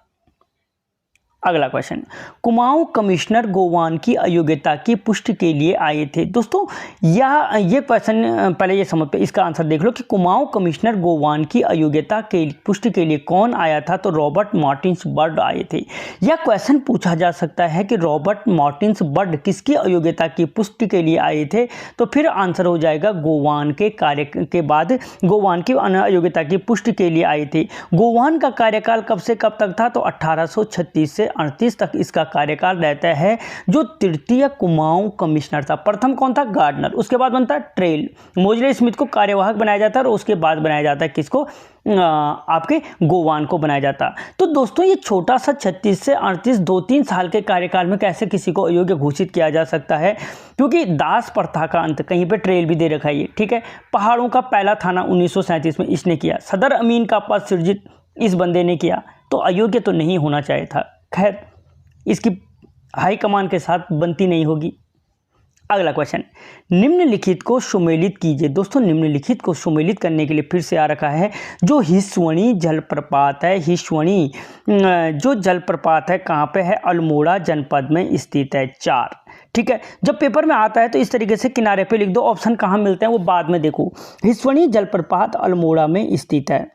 अगला क्वेश्चन, कुमाऊं कमिश्नर गोवान की अयोग्यता की पुष्टि के लिए आए थे। दोस्तों ये क्वेश्चन पहले ये समझ पे इसका आंसर देख लो कि कुमाऊं कमिश्नर गोवान की अयोग्यता के पुष्टि के लिए कौन आया था? तो रॉबर्ट मार्टिन्स बर्ड आए थे। यह क्वेश्चन पूछा जा सकता है कि रॉबर्ट मार्टिन्स बर्ड किसकी अयोग्यता की पुष्टि के लिए आए थे? तो फिर आंसर हो जाएगा गोवान के कार्य के बाद गोवान की अयोग्यता की पुष्टि के लिए आए थे। गोवान का कार्यकाल कब से कब तक था? तो 1836 से 38 तक इसका कार्यकाल रहता है। जो तृतीय कुमाऊं कमिश्नर था, प्रथम कौन था? गार्डनर, उसके बाद बनता है ट्रेल, मोजले स्मिथ को कार्यवाहक बनाया जाता है और उसके बाद बनाया जाता है किसको? आपके गोवान को बनाया जाता। तो दोस्तों ये छोटा सा 36 से 38 2-3 साल के कार्यकाल में कैसे किसी को अयोग्य घोषित किया जा सकता है? क्योंकि दास प्रथा का अंत, कहीं पे ट्रेल भी दे रखा है ये, ठीक है। पहाड़ों का पहला थाना 1937 में इसने किया, सदर अमीन का पद सृजित इस बंदे ने किया, तो अयोग्य तो नहीं होना चाहिए था। खैर इसकी हाईकमान के साथ बनती नहीं होगी। अगला क्वेश्चन, निम्नलिखित को सुमेलित कीजिए। दोस्तों निम्नलिखित को सुमेलित करने के लिए फिर से आ रखा है जो हिस्वणी जलप्रपात है। हिस्वणी जो जलप्रपात है कहाँ पे है? अल्मोड़ा जनपद में स्थित है। 4, ठीक है। जब पेपर में आता है तो इस तरीके से किनारे पे लिख दो, ऑप्शन कहाँ मिलते हैं वो बाद में देखो। हिस्वणी जलप्रपात अल्मोड़ा में स्थित है।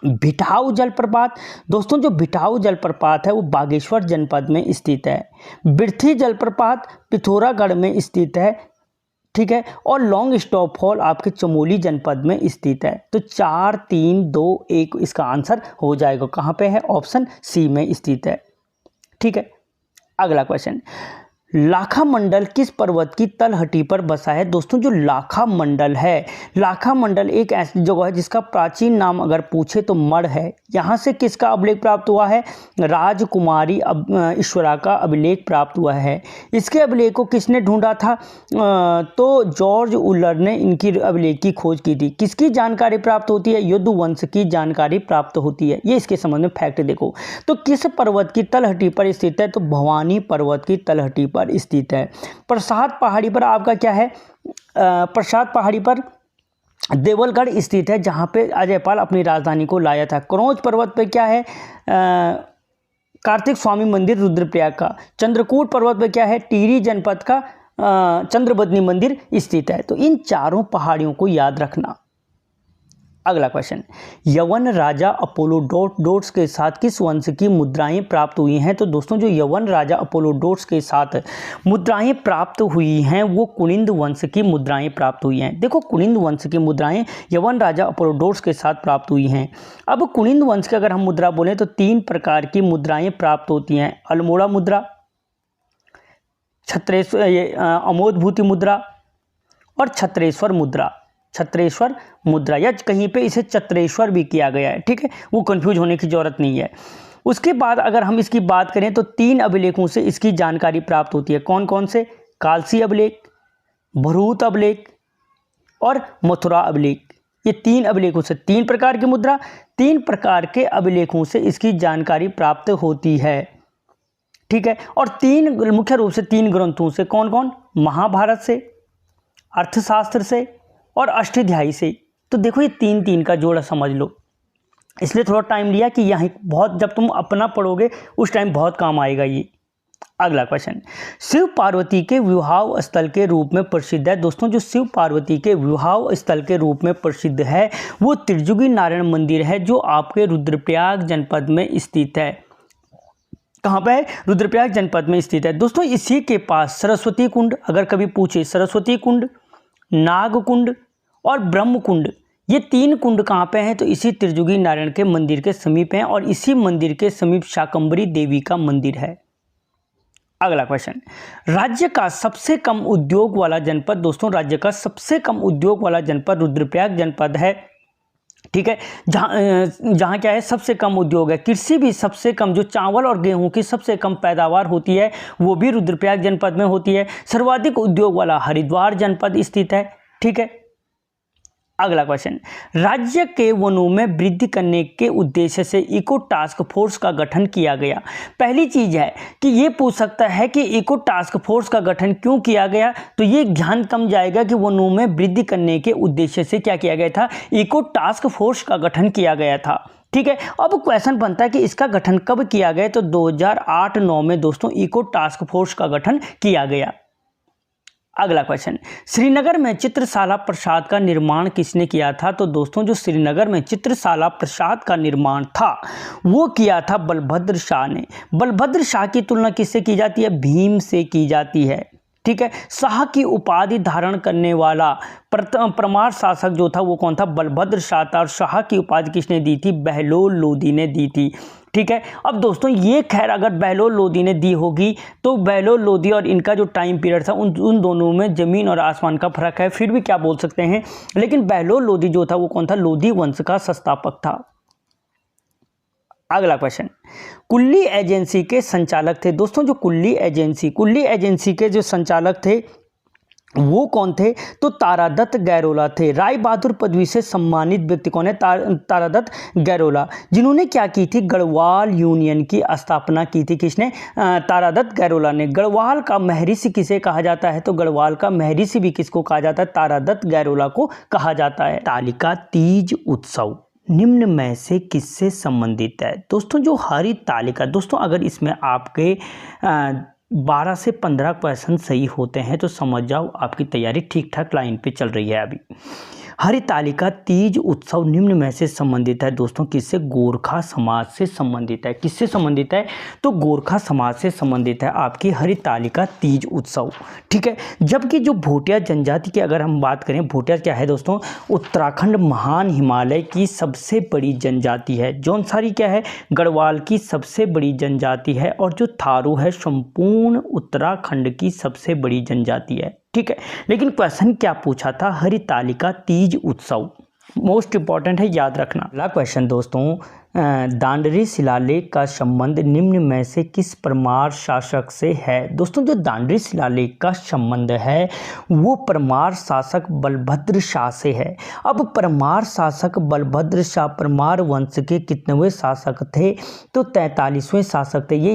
भिठाऊ जलप्रपात, दोस्तों जो भिठाऊ जलप्रपात है वो बागेश्वर जनपद में स्थित है। बिरथी जलप्रपात पिथौरागढ़ में स्थित है, ठीक है। और लॉन्ग स्टॉप फॉल आपके चमोली जनपद में स्थित है। तो 4, 3, 2, 1 इसका आंसर हो जाएगा। कहाँ पे है? ऑप्शन सी में स्थित है, ठीक है। अगला क्वेश्चन, लाखा मंडल किस पर्वत की तलहटी पर बसा है? दोस्तों जो लाखा मंडल है, लाखा मंडल एक ऐसी जगह है जिसका प्राचीन नाम अगर पूछे तो मढ़ है। यहाँ से किसका अभिलेख प्राप्त हुआ है? राजकुमारी ईश्वरा का अभिलेख प्राप्त हुआ है। इसके अभिलेख को किसने ढूंढा था? तो जॉर्ज उलर ने इनकी अभिलेख की खोज की थी। किसकी जानकारी प्राप्त होती है? यदुवंश की जानकारी प्राप्त होती है। ये इसके संबंध में फैक्ट देखो। तो किस पर्वत की तलहटी पर स्थित है? तो भवानी पर्वत की तलहटी पर स्थित है। प्रसाद पहाड़ी पर आपका क्या है? प्रसाद पहाड़ी पर देवलगढ़ स्थित है, जहां पे अजयपाल अपनी राजधानी को लाया था। क्रोंच पर्वत पे क्या है? कार्तिक स्वामी मंदिर रुद्रप्रयाग का। चंद्रकूट पर्वत पे क्या है? टिहरी जनपद का चंद्रबदनी मंदिर स्थित है। तो इन चारों पहाड़ियों को याद रखना। अगला क्वेश्चन, यवन राजा अपोलोडोरस के साथ किस वंश की मुद्राएं प्राप्त हुई हैं? तो दोस्तों जो यवन राजा अपोलोडोरस के साथ मुद्राएं प्राप्त हुई हैं वो कुनिंद वंश की मुद्राएं प्राप्त हुई हैं। देखो कुनिंद वंश की मुद्राएं यवन राजा अपोलोडोरस के साथ प्राप्त हुई हैं। अब कुनिंद वंश की अगर हम मुद्रा बोलें तो 3 प्रकार की मुद्राएं प्राप्त होती हैं। अल्मोड़ा मुद्रा, अमोदभूति मुद्रा और छत्रेश्वर मुद्रा। छत्रेश्वर मुद्रा या कहीं पे इसे चत्रेश्वर भी किया गया है, ठीक है। वो कंफ्यूज होने की जरूरत नहीं है। उसके बाद अगर हम इसकी बात करें तो 3 अभिलेखों से इसकी जानकारी प्राप्त होती है। कौन कौन से? कालसी अभिलेख, भरूत अभिलेख और मथुरा अभिलेख। ये 3 अभिलेखों से, 3 प्रकार की मुद्रा, 3 प्रकार के अभिलेखों से इसकी जानकारी प्राप्त होती है, ठीक है। और 3 मुख्य रूप से 3 ग्रंथों से। कौन कौन? महाभारत से, अर्थशास्त्र से और अष्टाध्यायी से। तो देखो ये 3-3 का जोड़ा समझ लो, इसलिए थोड़ा टाइम लिया कि यहाँ बहुत, जब तुम अपना पढ़ोगे उस टाइम बहुत काम आएगा ये। अगला क्वेश्चन, शिव पार्वती के विवाह स्थल के रूप में प्रसिद्ध है। दोस्तों जो शिव पार्वती के विवाह स्थल के रूप में प्रसिद्ध है वो त्रिजुगी नारायण मंदिर है, जो आपके रुद्रप्रयाग जनपद में स्थित है। कहाँ पे है? रुद्रप्रयाग जनपद में स्थित है। दोस्तों इसी के पास सरस्वती कुंड, अगर कभी पूछे सरस्वती कुंड, नाग कुंड और ब्रह्म कुंड, ये 3 कुंड कहाँ पे हैं? तो इसी त्रिजुगी नारायण के मंदिर के समीप हैं, और इसी मंदिर के समीप शाकंभरी देवी का मंदिर है। अगला क्वेश्चन, राज्य का सबसे कम उद्योग वाला जनपद। दोस्तों राज्य का सबसे कम उद्योग वाला जनपद रुद्रप्रयाग जनपद है। ठीक है, जहाँ क्या है, सबसे कम उद्योग है। कृषि भी सबसे कम, जो चावल और गेहूं की सबसे कम पैदावार होती है वो भी रुद्रप्रयाग जनपद में होती है। सर्वाधिक उद्योग वाला हरिद्वार जनपद स्थित है। ठीक है, अगला क्वेश्चन, राज्य के वनों में वृद्धि करने के उद्देश्य से इको टास्क फोर्स का गठन किया गया। पहली चीज है कि ये पूछ सकता है कि इको टास्क फोर्स का गठन क्यों किया गया, तो ये ध्यान कम जाएगा कि वनों में वृद्धि करने के उद्देश्य से क्या किया गया था, इको टास्क फोर्स का गठन किया गया था। ठीक है, अब क्वेश्चन बनता है कि इसका गठन कब किया गया, तो 2008-9 में दोस्तों इको टास्क फोर्स का गठन किया गया। अगला क्वेश्चन, श्रीनगर में चित्रशाला प्रसाद का निर्माण किसने किया था? तो दोस्तों जो श्रीनगर में चित्रशाला प्रसाद का निर्माण था वो किया था बलभद्र शाह ने। बलभद्र शाह की तुलना किससे की जाती है? भीम से की जाती है। ठीक है, शाह की उपाधि धारण करने वाला परमार शासक जो था वो कौन था? बलभद्र शाह था। और शाह की उपाधि किसने दी थी? बहलोल लोदी ने दी थी। ठीक है, अब दोस्तों ये खैर अगर बहलोल लोदी ने दी होगी तो बहलोल लोदी और इनका जो टाइम पीरियड था उन दोनों में ज़मीन और आसमान का फर्क है, फिर भी क्या बोल सकते हैं। लेकिन बहलोल लोदी जो था वो कौन था? लोदी वंश का संस्थापक था। अगला क्वेश्चन, कुल्ली एजेंसी के संचालक थे। दोस्तों जो कुल्ली एजेंसी के जो संचालक थे वो कौन थे? तो तारादत्त गैरोला थे। राय बहादुर पदवी से सम्मानित व्यक्ति कौन है? तारादत्त गैरोला, जिन्होंने क्या की थी? गढ़वाल यूनियन की स्थापना की थी। किसने? तारादत्त गैरोला ने। गढ़वाल का महर्षि किसे कहा जाता है? तो गढ़वाल का महर्षि भी किसको कहा जाता है? तारादत्त गैरोला को कहा जाता है। तालिका तीज उत्सव निम्न में से किससे संबंधित है? दोस्तों जो हरितालिका, दोस्तों अगर इसमें आपके 12 से 15 क्वेश्चन सही होते हैं तो समझ जाओ आपकी तैयारी ठीक ठाक लाइन पे चल रही है। अभी हरितालिका तीज उत्सव निम्न में से संबंधित है। दोस्तों किससे? गोरखा समाज से संबंधित है। किससे संबंधित है? तो गोरखा समाज से संबंधित है आपकी हरितालिका तीज उत्सव। ठीक है, जबकि जो भोटिया जनजाति की अगर हम बात करें, भोटिया क्या है दोस्तों? उत्तराखंड महान हिमालय की सबसे बड़ी जनजाति है। जौनसारी क्या है? गढ़वाल की सबसे बड़ी जनजाति है। और जो थारू है संपूर्ण उत्तराखंड की सबसे बड़ी जनजाति है। ठीक है, लेकिन क्वेश्चन क्या पूछा था? हरितालिका तीज उत्सव मोस्ट इंपॉर्टेंट है, याद रखना। अगला क्वेश्चन दोस्तों, दांडरी शिलालेख का संबंध निम्न में से किस परमार शासक से है? दोस्तों जो दांडरी शिलालेख का संबंध है वो परमार शासक बलभद्र शाह से है। अब परमार शासक बलभद्र शाह परमार वंश के कितनेवें शासक थे? तो 43वें शासक थे। ये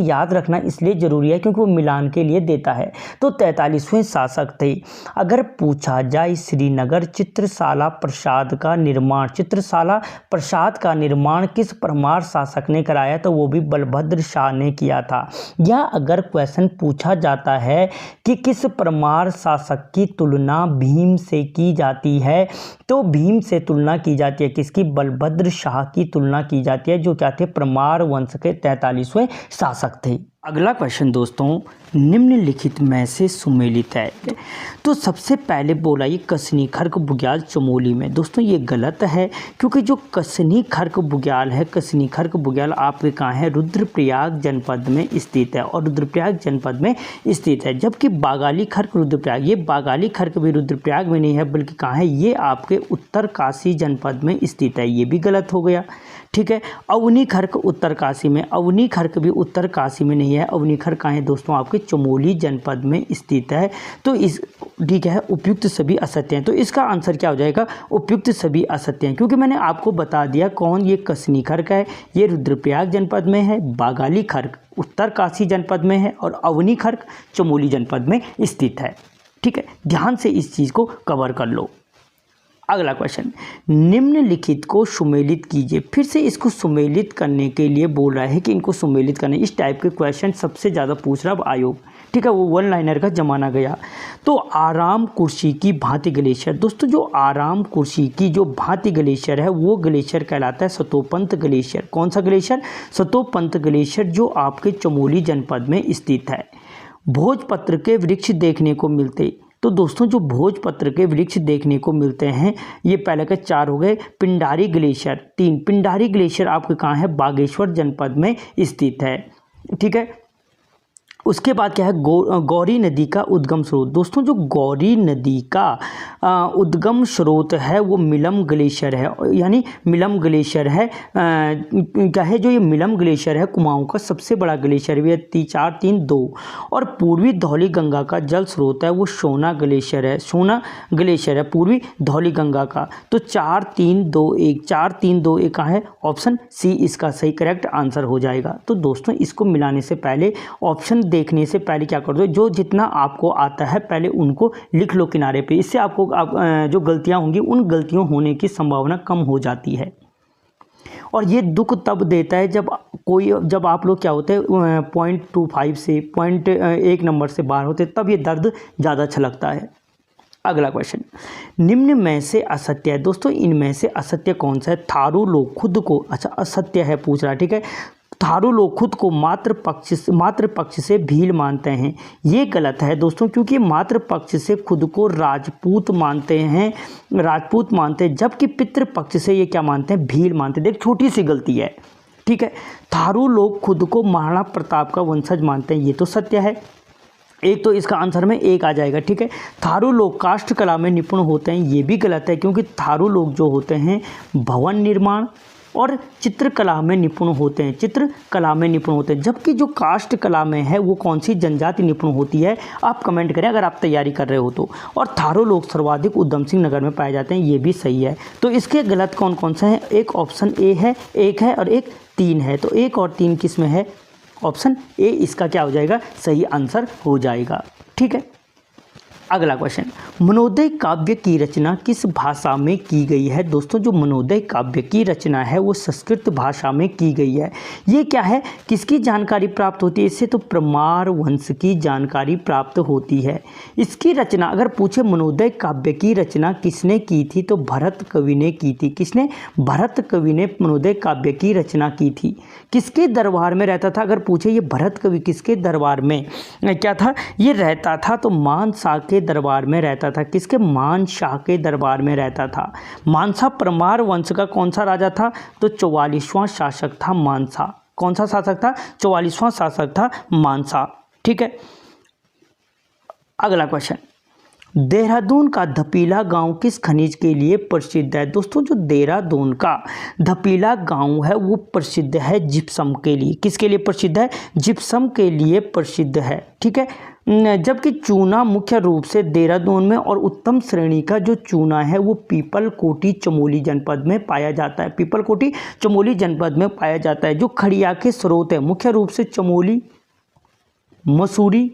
याद रखना इसलिए ज़रूरी है क्योंकि वो मिलान के लिए देता है। तो 43वें शासक थे। अगर पूछा जाए श्रीनगर चित्रशाला प्रसाद का निर्माण किस परमार शासक ने कराया? तो वो भी बलभद्र शाह ने किया था। या अगर क्वेश्चन पूछा जाता है कि किस परमार शासक की तुलना भीम से की जाती है, तो भीम से तुलना की जाती है किसकी? बलभद्र शाह की तुलना की जाती है, जो क्या थे? परमार वंश के 43वें शासक थे। अगला क्वेश्चन दोस्तों, निम्नलिखित में से सुमेलित है। तो सबसे पहले बोला ये कसनी खर्क बुग्याल चमोली में। दोस्तों ये गलत है क्योंकि जो कसनी खर्क बुग्याल है, कसनी खर्क बुग्याल आपके कहाँ है? रुद्रप्रयाग जनपद में स्थित है और रुद्रप्रयाग जनपद में स्थित है। जबकि बागाली खर्क रुद्रप्रयाग, ये बागाली खर्क भी रुद्रप्रयाग में नहीं है बल्कि कहाँ है? ये आपके उत्तरकाशी जनपद में स्थित है। ये भी गलत हो गया। ठीक है, अवनी खर्क उत्तरकाशी में, अवनी खर्क भी उत्तरकाशी में नहीं है। अवनी खर्क कहाँ है दोस्तों? आपके चमोली जनपद में स्थित है। तो इस ठीक है, उपयुक्त सभी असत्य हैं। तो इसका आंसर क्या हो जाएगा? उपयुक्त सभी असत्य हैं, क्योंकि मैंने आपको बता दिया कौन ये कसनी खर्क है, ये रुद्रप्रयाग जनपद में है, बागाली खर्क उत्तरकाशी जनपद में है और अवनी खर्क चमोली जनपद में स्थित है। ठीक है, ध्यान से इस चीज़ को कवर कर लो। अगला क्वेश्चन, निम्नलिखित को सुमेलित कीजिए। फिर से इसको सुमेलित करने के लिए बोल रहा है कि इनको सुमेलित करने। इस टाइप के क्वेश्चन सबसे ज़्यादा पूछ रहा है अब आयोग, ठीक है, वो वन लाइनर का जमाना गया। तो आराम कुर्सी की भांति ग्लेशियर, दोस्तों जो आराम कुर्सी की जो भांति ग्लेशियर है वो ग्लेशियर कहलाता है सतोपंत ग्लेशियर। कौन सा ग्लेशियर? सतोपंत ग्लेशियर, जो आपके चमोली जनपद में स्थित है। भोजपत्र के वृक्ष देखने को मिलते, तो दोस्तों जो भोजपत्र के वृक्ष देखने को मिलते हैं, ये पहले के 4 हो गए। पिंडारी ग्लेशियर 3, पिंडारी ग्लेशियर आपके कहाँ है? बागेश्वर जनपद में स्थित है, ठीक है। उसके बाद क्या है? गौरी नदी का उद्गम स्रोत, दोस्तों जो गौरी नदी का उद्गम स्रोत है वो मिलम ग्लेशियर है, यानी मिलम ग्लेशियर है। क्या है? जो ये मिलम ग्लेशियर है कुमाऊं का सबसे बड़ा ग्लेशियर भी है, 4-3-2। और पूर्वी धौली गंगा का जल स्रोत है वो सोना ग्लेशियर है, सोना ग्लेशियर है पूर्वी धौली गंगा का। तो 4-3-2-1, 4-3-2-1 कहाँ है? ऑप्शन सी इसका सही करेक्ट आंसर हो जाएगा। तो दोस्तों इसको मिलाने से पहले, ऑप्शन देखने से पहले क्या कर दो, जो जितना आपको आता है पहले उनको लिख लो किनारे पे। इससे आपको जो गलतियां होंगी उन गलतियों होने की संभावना कम हो जाती है। और ये दुख तब देता है जब आप लोग क्या होते हैं 0.25 से 0.1 नंबर से बाहर होते, तब ये दर्द ज़्यादा अच्छा लगता है। अगला क्वेश्चन, निम्न में से असत्य है, दोस्तों इनमें से असत्य कौन सा है? थारू लोग खुद को, अच्छा असत्य है पूछ रहा है, ठीक है। थारू लोग खुद को मातृ पक्ष से भील मानते हैं, ये गलत है दोस्तों, क्योंकि मातृ पक्ष से खुद को राजपूत मानते हैं, जबकि पितृ पक्ष से ये क्या मानते हैं? भील मानते हैं। देख छोटी सी गलती है, ठीक है। थारू लोग खुद को महाराणा प्रताप का वंशज मानते हैं, ये तो सत्य है। एक तो इसका आंसर में 1 आ जाएगा, ठीक है। थारू लोग काष्ठ कला में निपुण होते हैं, ये भी गलत है, क्योंकि थारू लोग जो होते हैं भवन निर्माण और चित्रकला में निपुण होते हैं, जबकि जो काष्ठ कला में है वो कौन सी जनजाति निपुण होती है? आप कमेंट करें अगर आप तैयारी कर रहे हो तो। और थारू लोग सर्वाधिक उधम सिंह नगर में पाए जाते हैं, ये भी सही है। तो इसके गलत कौन कौन से हैं? एक ऑप्शन ए है, 1 है और एक 3 है। तो 1 और 3 किस में है? ऑप्शन ए इसका क्या हो जाएगा? सही आंसर हो जाएगा, ठीक है। अगला क्वेश्चन, मनोदय काव्य की रचना किस भाषा में की गई है? दोस्तों जो मनोदय काव्य की रचना है वो संस्कृत भाषा में की गई है। ये क्या है? किसकी जानकारी प्राप्त होती है इससे? तो परमार वंश की जानकारी प्राप्त होती है। इसकी रचना अगर पूछे मनोदय काव्य की रचना किसने की थी, तो भरत कवि ने की थी। किसने? भरत कवि ने मनोदय काव्य की रचना की थी। किसके दरबार में रहता था? अगर पूछे ये भरत कवि किसके दरबार में क्या था ये रहता था, तो मानसा के दरबार में रहता था। किसके? मानशाह के दरबार में रहता था। मानसा परमार वंश का कौन सा राजा था? तो 44वां शासक था मानसा। कौन सा शासक था? 44वां शासक था मानसा, ठीक है। अगला क्वेश्चन, देहरादून का धपीला गांव किस खनिज के लिए प्रसिद्ध है? दोस्तों जो देहरादून का धपीला गांव है वो प्रसिद्ध है जिप्सम के लिए। किसके लिए प्रसिद्ध है? जिप्सम के लिए प्रसिद्ध है, ठीक है। जबकि चूना मुख्य रूप से देहरादून में और उत्तम श्रेणी का जो चूना है वो पीपल कोटी चमोली जनपद में पाया जाता है। पीपल कोटी चमोली जनपद में पाया जाता है। जो खड़िया के स्रोत है मुख्य रूप से चमोली, मसूरी,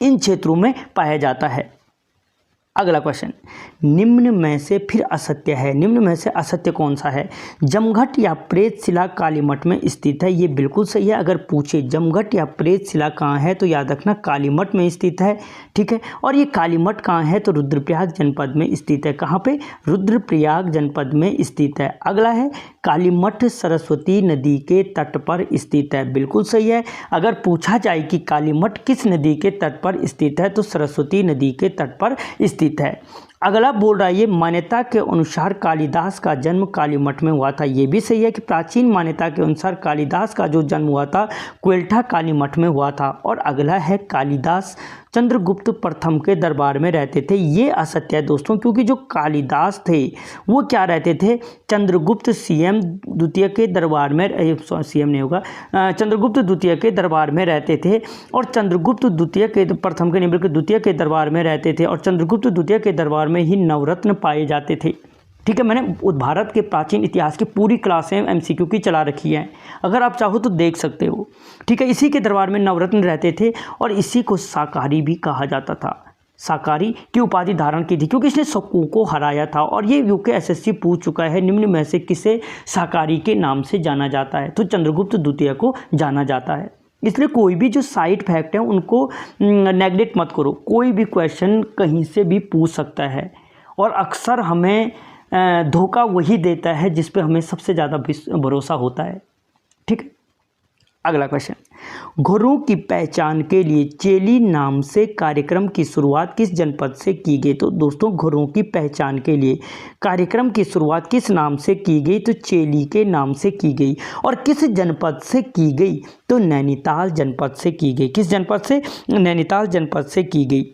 इन क्षेत्रों में पाया जाता है। अगला क्वेश्चन, निम्न में से फिर असत्य है। निम्न में से असत्य कौन सा है? जमघट या प्रेत शिला कालीमठ में स्थित है, ये बिल्कुल सही है। अगर पूछे जमघट या प्रेत शिला कहाँ है तो याद रखना कालीमठ में स्थित है, ठीक है। और ये कालीमठ कहाँ है? तो रुद्रप्रयाग जनपद में स्थित है। कहाँ पे? रुद्रप्रयाग जनपद में स्थित है। अगला है कालीमठ सरस्वती नदी के तट पर स्थित है, बिल्कुल सही है। अगर पूछा जाए कि कालीमठ किस नदी के तट पर स्थित है तो सरस्वती नदी के तट पर स्थित है। अगला बोल रहा है ये मान्यता के अनुसार कालिदास का जन्म कालीमठ में हुआ था, ये भी सही है कि प्राचीन मान्यता के अनुसार कालिदास का जो जन्म हुआ था क्वेल्ठा कालीमठ में हुआ था। और अगला है कालिदास चंद्रगुप्त प्रथम के दरबार में रहते थे, ये असत्य है दोस्तों, क्योंकि जो कालिदास थे वो क्या रहते थे? चंद्रगुप्त सीएम द्वितीय के दरबार में, सीएम नहीं होगा, चंद्रगुप्त द्वितीय के दरबार में रहते थे। और चंद्रगुप्त द्वितीय के प्रथम के निम्न के द्वितीय के दरबार में रहते थे। और चंद्रगुप्त द्वितीय के दरबार में ही नवरत्न पाए जाते थे, ठीक है। मैंने भारत के प्राचीन इतिहास की पूरी क्लासें एमसीक्यू की चला रखी है, अगर आप चाहो तो देख सकते हो, ठीक है। इसी के दरबार में नवरत्न रहते थे और इसी को शाकाहारी भी कहा जाता था। शाकाहारी की उपाधि धारण की थी, क्योंकि इसने शकों को हराया था। और ये यूकेएसएससी पूछ चुका है, निम्न में से किसे शाकाहारी के नाम से जाना जाता है? तो चंद्रगुप्त द्वितीय को जाना जाता है। इसलिए कोई भी जो साइड फैक्ट है उनको नेगलेक्ट मत करो, कोई भी क्वेश्चन कहीं से भी पूछ सकता है, और अक्सर हमें धोखा वही देता है जिस पे हमें सबसे ज़्यादा भरोसा होता है। ठीक है, अगला क्वेश्चन, घोरों की पहचान के लिए चेली नाम से कार्यक्रम की शुरुआत किस जनपद से की गई? तो दोस्तों घोरों की पहचान के लिए कार्यक्रम की शुरुआत किस नाम से की गई? तो चेली के नाम से की गई। और किस जनपद से की गई? तो नैनीताल जनपद से की गई। किस जनपद से? नैनीताल जनपद से की गई।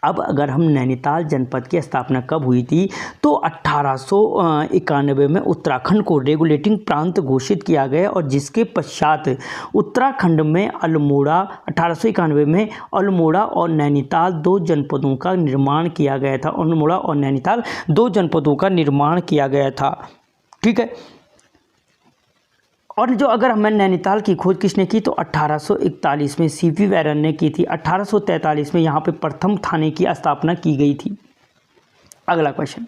अब अगर हम नैनीताल जनपद की स्थापना कब हुई थी, तो 1891 में उत्तराखंड को रेगुलेटिंग प्रांत घोषित किया गया, और जिसके पश्चात उत्तराखंड में अल्मोड़ा 1891 में अल्मोड़ा और नैनीताल 2 जनपदों का निर्माण किया गया था। अल्मोड़ा और नैनीताल 2 जनपदों का निर्माण किया गया था। ठीक है, और जो अगर हमें नैनीताल की खोज किसने की, तो 1841 में सीपी वैरन ने की थी। 1843 में यहाँ पे प्रथम थाने की स्थापना की गई थी। अगला क्वेश्चन,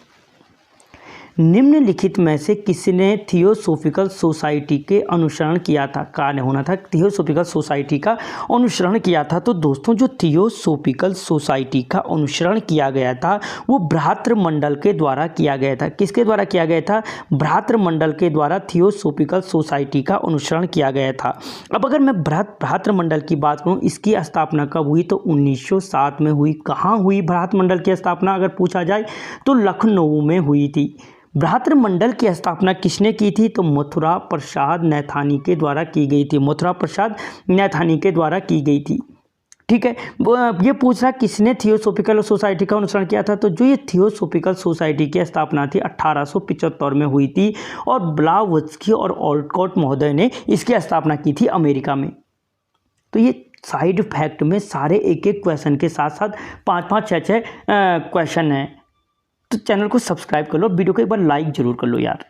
निम्नलिखित में से किसने थियोसॉफिकल सोसाइटी के अनुसरण किया था? कार्य होना था थियोसॉफिकल सोसाइटी का अनुसरण किया था। तो दोस्तों जो थियोसॉफिकल सोसाइटी का अनुसरण किया गया था वो भ्रातृमंडल के द्वारा किया गया था। किसके द्वारा किया गया था? भ्रातृमंडल के द्वारा थियोसॉफिकल सोसाइटी का अनुसरण किया गया था। अब अगर मैं भ्रातृमंडल की बात करूँ, इसकी स्थापना कब हुई? तो 1907 में हुई। कहाँ हुई भ्रातृमंडल की स्थापना अगर पूछा जाए तो लखनऊ में हुई थी। भ्रातृमंडल की स्थापना किसने की थी? तो मथुरा प्रसाद नैथानी के द्वारा की गई थी। मथुरा प्रसाद नैथानी के द्वारा की गई थी। ठीक है, ये पूछ रहा किसने थियोसॉफिकल सोसाइटी का अनुसरण किया था? तो जो ये थियोसॉफिकल सोसाइटी की स्थापना थी 1875 में हुई थी, और ब्लावत्स्की और ऑल्टकॉट महोदय ने इसकी स्थापना की थी अमेरिका में। तो ये साइड फैक्ट में सारे एक एक क्वेश्चन के साथ साथ 5-5, 6-6 क्वेश्चन हैं। तो चैनल को सब्सक्राइब कर लो, वीडियो को एक बार लाइक जरूर कर लो यार।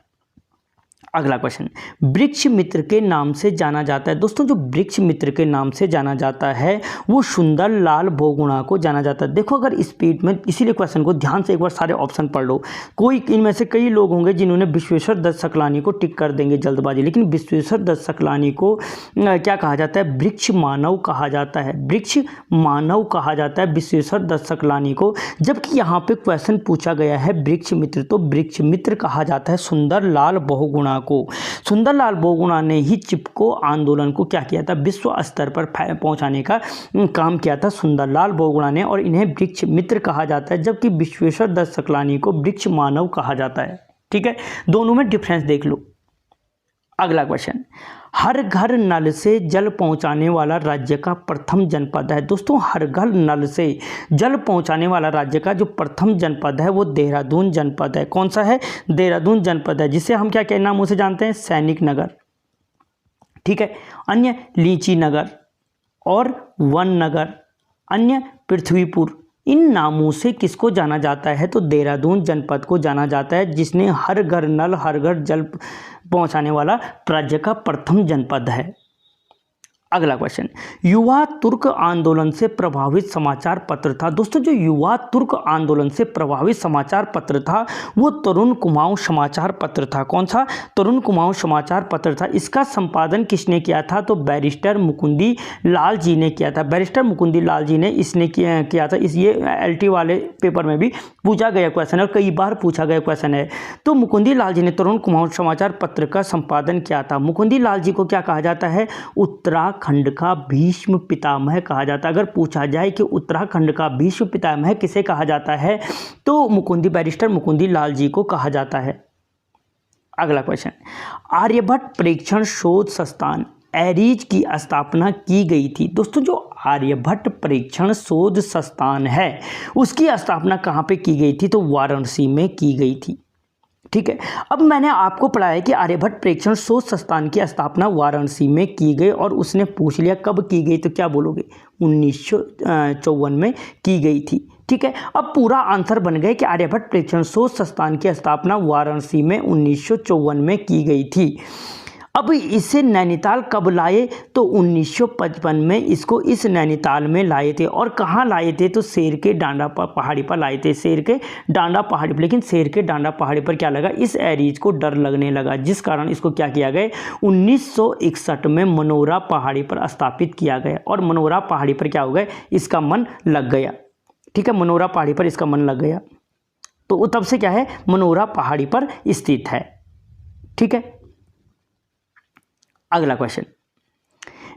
अगला क्वेश्चन, वृक्ष मित्र के नाम से जाना जाता है। दोस्तों जो वृक्ष मित्र के नाम से जाना जाता है वो सुंदर लाल बहुगुणा को जाना जाता है। देखो अगर स्पीड में, इसीलिए क्वेश्चन को ध्यान से एक बार सारे ऑप्शन पढ़ लो। कोई इनमें से कई लोग होंगे जिन्होंने विश्वेश्वर दत्त सकलानी को टिक कर देंगे जल्दबाजी, लेकिन विश्वेश्वर दत्त सकलानी को क्या कहा जाता है? वृक्ष मानव कहा जाता है। वृक्ष मानव कहा जाता है विश्वेश्वर दत्त सकलानी को। जबकि यहाँ पे क्वेश्चन पूछा गया है वृक्ष मित्र, तो वृक्ष मित्र कहा जाता है सुंदर लाल बहुगुणा को। सुंदरलाल बहुगुणा ने ही चिपको आंदोलन को क्या किया था? विश्व स्तर पर पहुंचाने का काम किया था सुंदरलाल बहुगुणा ने, और इन्हें वृक्ष मित्र कहा जाता है, जबकि विश्वेश्वर दत्त सकलानी को वृक्ष मानव कहा जाता है। ठीक है, दोनों में डिफरेंस देख लो। अगला क्वेश्चन, हर घर नल से जल पहुंचाने वाला राज्य का प्रथम जनपद है। दोस्तों हर घर नल से जल पहुंचाने वाला राज्य का जो प्रथम जनपद है वो देहरादून जनपद है। कौन सा है? देहरादून जनपद है, जिसे हम क्या नाम से जानते हैं? सैनिक नगर। ठीक है, अन्य लीची नगर और वन नगर, अन्य पृथ्वीपुर। इन नामों से किसको जाना जाता है? तो देहरादून जनपद को जाना जाता है, जिसने हर घर नल हर घर जल पहुंचाने वाला राज्य का प्रथम जनपद है। अगला क्वेश्चन, युवा तुर्क आंदोलन से प्रभावित समाचार पत्र था। दोस्तों जो युवा तुर्क आंदोलन से प्रभावित समाचार पत्र था वो तरुण कुमाऊं समाचार पत्र था। कौन सा? तरुण कुमाऊं समाचार पत्र था। इसका संपादन किसने किया था? तो बैरिस्टर मुकुंदी लाल जी ने किया था। बैरिस्टर मुकुंदी लाल जी ने इसने किया था। ये LT वाले पेपर में भी पूछा गया क्वेश्चन है और कई बार पूछा गया क्वेश्चन है। तो मुकुंदी लाल जी ने तरुण कुमाऊं समाचार पत्र का संपादन किया था। मुकुंदी लाल जी को क्या कहा जाता है? उत्तराखंड का भीष्म पितामह कहा जाता है। अगर पूछा जाए कि उत्तराखंड का भीष्म पितामह किसे कहा जाता है तो बैरिस्टर मुकुंदी लाल जी को कहा जाता है। अगला क्वेश्चन, आर्यभट्ट प्रेक्षण शोध संस्थान एरीज की स्थापना की गई थी। दोस्तों जो आर्यभट्ट प्रेक्षण शोध संस्थान है उसकी स्थापना कहाँ पे की गई थी? तो वाराणसी में की गई थी। ठीक है, अब मैंने आपको पढ़ाया कि आर्यभट्ट प्रेक्षण शोध संस्थान की स्थापना वाराणसी में की गई, और उसने पूछ लिया कब की गई, तो क्या बोलोगे? 1954 में की गई थी। ठीक है, अब पूरा आंसर बन गया कि आर्यभट्ट प्रेक्षण शोध संस्थान की स्थापना वाराणसी में 1954 में की गई थी। अब इसे नैनीताल कब लाए, तो 1955 में इसको इस नैनीताल में लाए थे। और कहाँ लाए थे, तो शेर के डांडा पहाड़ी पर लाए थे, शेर के डांडा पहाड़ी पर। लेकिन शेर के डांडा पहाड़ी पर क्या लगा, इस एरीज को डर लगने लगा, जिस कारण इसको क्या किया गया, 1961 में मनोरा पहाड़ी पर स्थापित किया गया। और मनोरा पहाड़ी पर क्या हो गया, इसका मन लग गया। ठीक है, मनोरा पहाड़ी पर इसका मन लग गया, तो तब से क्या है, मनोरा पहाड़ी पर स्थित है। ठीक है, अगला क्वेश्चन,